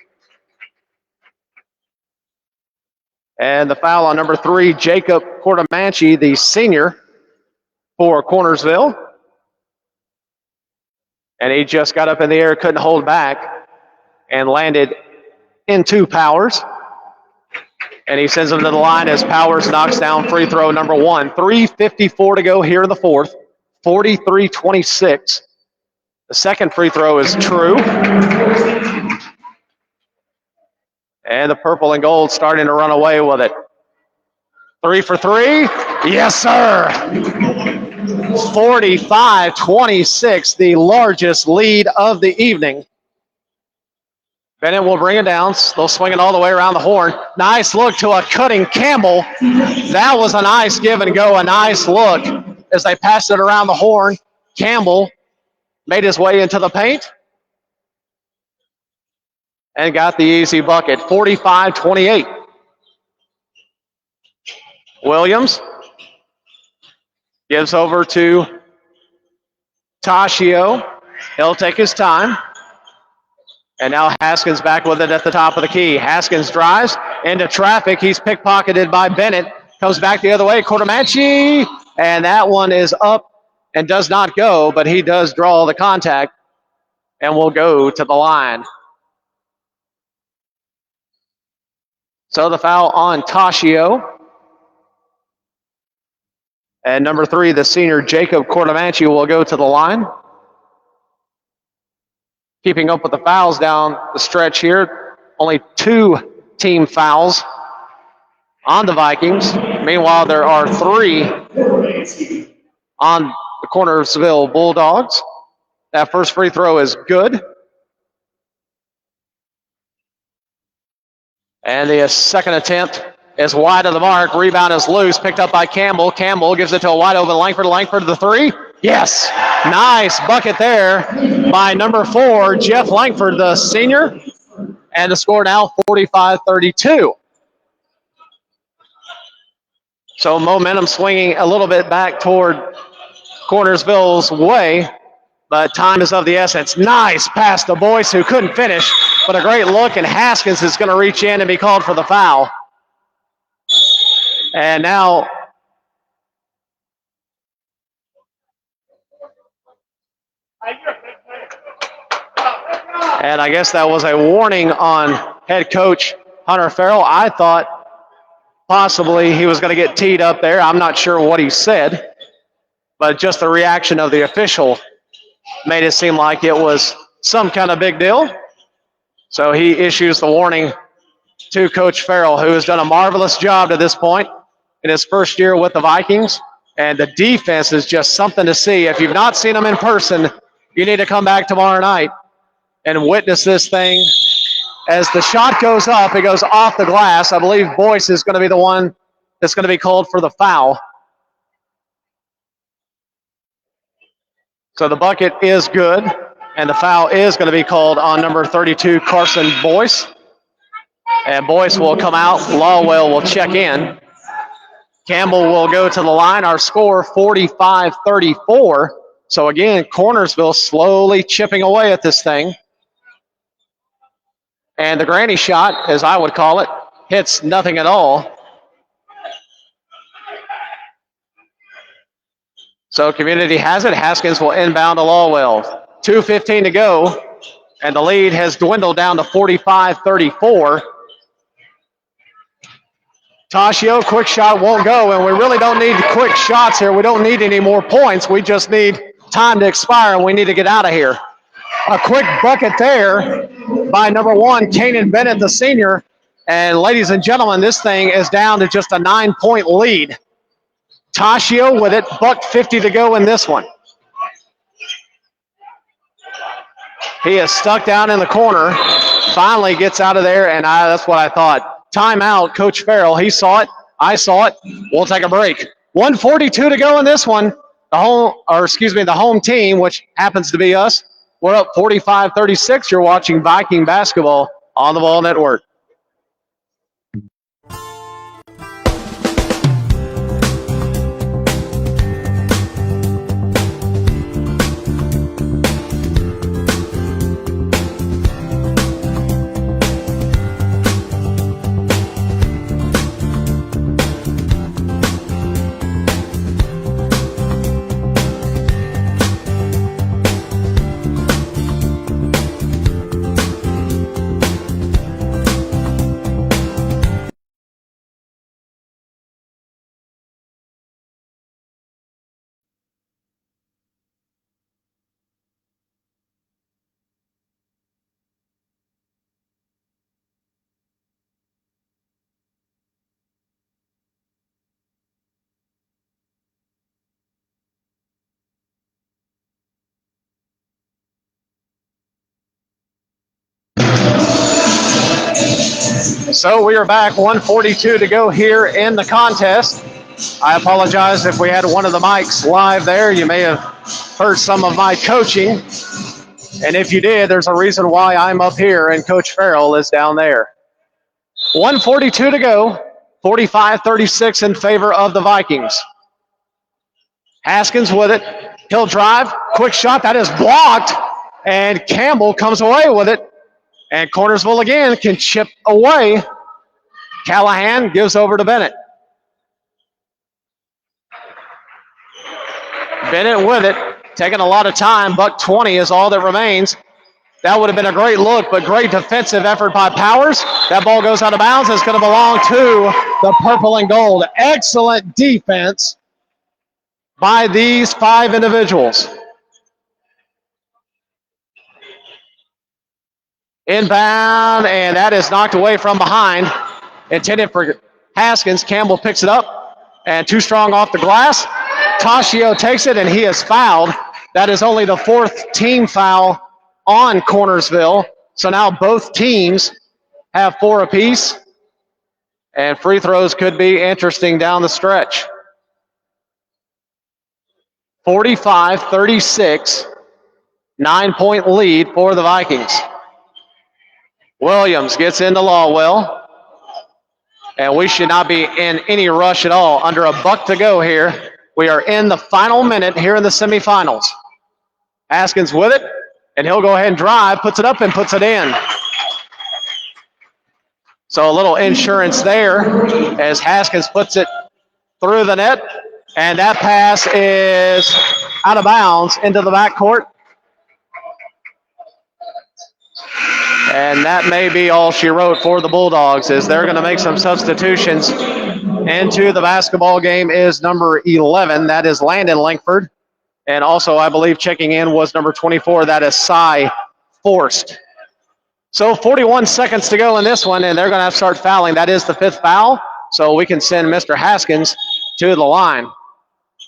And the foul on number 3, Jacob Cordomanchi, the senior for Cornersville. And he just got up in the air, couldn't hold back, and landed into Powers. And he sends him to the line as Powers knocks down free throw number 1. 3:54 to go here in the fourth. 43-26. The second free throw is true. And the purple and gold starting to run away with it. 3 for 3. Yes, sir. 45-26, the largest lead of the evening. Bennett will bring it down. They'll swing it all the way around the horn. Nice look to a cutting Campbell. That was a nice give and go, a nice look as they passed it around the horn. Campbell made his way into the paint and got the easy bucket. 45-28. Williams gives over to Tashio. He'll take his time. And now Haskins back with it at the top of the key. Haskins drives into traffic. He's pickpocketed by Bennett. Comes back the other way. Cordomanchi. And that one is up and does not go, but he does draw the contact and will go to the line. So the foul on Tashio. And number 3, the senior Jacob Cordomanchi, will go to the line. Keeping up with the fouls down the stretch here. Only 2 team fouls on the Vikings. Meanwhile, there are 3 on the Cornersville Bulldogs. That first free throw is good. And the second attempt is wide of the mark. Rebound is loose. Picked up by Campbell. Campbell gives it to a wide open Langford. Langford the 3. Yes. Nice bucket there by number 4, Jeff Langford, the senior. And the score now 45-32. So momentum swinging a little bit back toward Cornersville's way, but time is of the essence. Nice pass to Boyce, who couldn't finish, but a great look, and Haskins is going to reach in and be called for the foul. And now I guess that was a warning on head coach Hunter Farrell. I thought possibly he was going to get teed up there. I'm not sure what he said, but just the reaction of the official made it seem like it was some kind of big deal. So he issues the warning to Coach Farrell, who has done a marvelous job to this point in his first year with the Vikings. And the defense is just something to see. If you've not seen them in person, you need to come back tomorrow night and witness this thing. As the shot goes up, it goes off the glass. I believe Boyce is going to be the one that's going to be called for the foul. So the bucket is good, and the foul is going to be called on number 32, Carson Boyce. And Boyce will come out. Lawwell will check in. Campbell will go to the line. Our score, 45-34. So again, Cornersville slowly chipping away at this thing. And the granny shot, as I would call it, hits nothing at all. So Community has it. Haskins will inbound to Lawwell. 2:15 to go, and the lead has dwindled down to 45-34. Tashio, quick shot won't go, and we really don't need quick shots here. We don't need any more points. We just need time to expire, and we need to get out of here. A quick bucket there by number 1, Kanan Bennett, the senior. And ladies and gentlemen, this thing is down to just a 9-point lead. Tashio with it, $1:50 to go in this one. He is stuck down in the corner, finally gets out of there, and that's what I thought. Timeout, Coach Farrell. He saw it. I saw it. We'll take a break. 1:42 to go in this one. The home team, which happens to be us, we're up 45-36. You're watching Viking basketball on the Ball Network. So we are back, 1:42 to go here in the contest. I apologize if we had one of the mics live there. You may have heard some of my coaching. And if you did, there's a reason why I'm up here and Coach Farrell is down there. 1:42 to go, 45-36 in favor of the Vikings. Haskins with it. He'll drive. Quick shot. That is blocked. And Campbell comes away with it. And Cornersville again can chip away. Callahan gives over to Bennett. Bennett with it. Taking a lot of time. Buck 20 is all that remains. That would have been a great look, but great defensive effort by Powers. That ball goes out of bounds. It's going to belong to the purple and gold. Excellent defense by these 5 individuals. Inbound, and that is knocked away from behind. Intended for Haskins. Campbell picks it up, and too strong off the glass. Toshio takes it, and he is fouled. That is only the 4th team foul on Cornersville. So now both teams have 4 apiece, and free throws could be interesting down the stretch. 45-36, 9-point lead for the Vikings. Williams gets into Lawwell, and we should not be in any rush at all. Under a buck to go here. We are in the final minute here in the semifinals. Haskins with it, and he'll go ahead and drive, puts it up and puts it in. So a little insurance there as Haskins puts it through the net, and that pass is out of bounds into the backcourt. And that may be all she wrote for the Bulldogs, as they're going to make some substitutions. Into the basketball game is number 11. That is Landon Langford. And also, I believe, checking in was number 24. That is Cy Forst. So 41 seconds to go in this one, and they're going to have to start fouling. That is the 5th foul, so we can send Mr. Haskins to the line.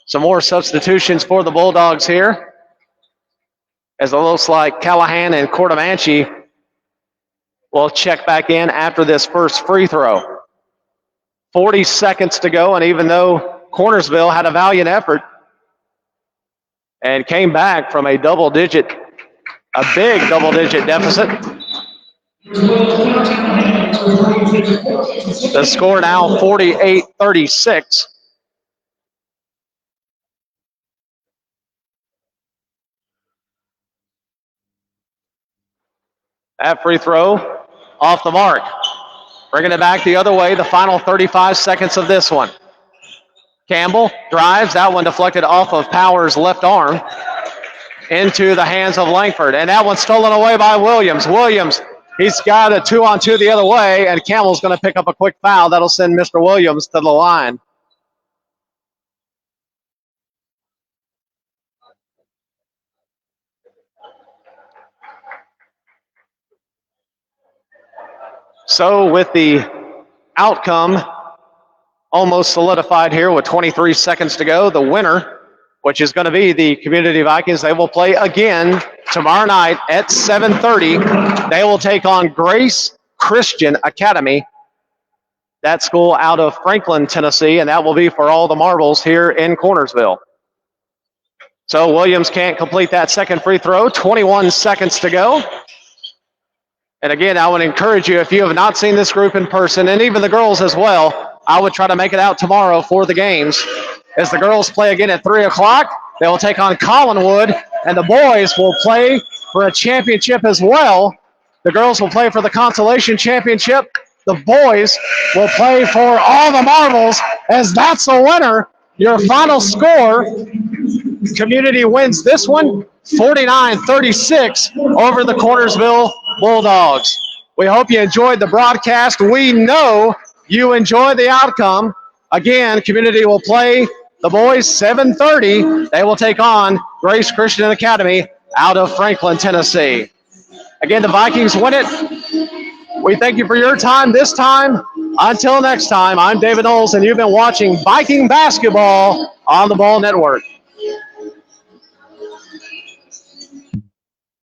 Some more substitutions for the Bulldogs here, as it looks like Callahan and Cordomanchi will check back in after this first free throw. 40 seconds to go, and even though Cornersville had a valiant effort and came back from a big double-digit deficit, the score now 48-36. That free throw off the mark. Bringing it back the other way, the final 35 seconds of this one. Campbell drives, that one deflected off of Powers' left arm into the hands of Langford. And that one's stolen away by Williams. Williams, he's got a 2-on-2 the other way, and Campbell's going to pick up a quick foul. That'll send Mr. Williams to the line. So with the outcome almost solidified here with 23 seconds to go, the winner, which is going to be the Community Vikings, they will play again tomorrow night at 7:30. They will take on Grace Christian Academy. That school out of Franklin, Tennessee, and that will be for all the marbles here in Cornersville. So Williams can't complete that second free throw. 21 seconds to go. And again, I would encourage you, if you have not seen this group in person, and even the girls as well, I would try to make it out tomorrow for the games. As the girls play again at 3 o'clock, they will take on Collinwood, and the boys will play for a championship as well. The girls will play for the consolation championship. The boys will play for all the marbles, as that's the winner. Your final score, Community wins this one, 49-36 over the Cornersville Bulldogs. We hope you enjoyed the broadcast. We know you enjoyed the outcome. Again, Community will play the boys 7:30. They will take on Grace Christian Academy out of Franklin, Tennessee. Again, the Vikings win it. We thank you for your time this time. Until next time, I'm David Knowles, and you've been watching Viking basketball on the Ball Network.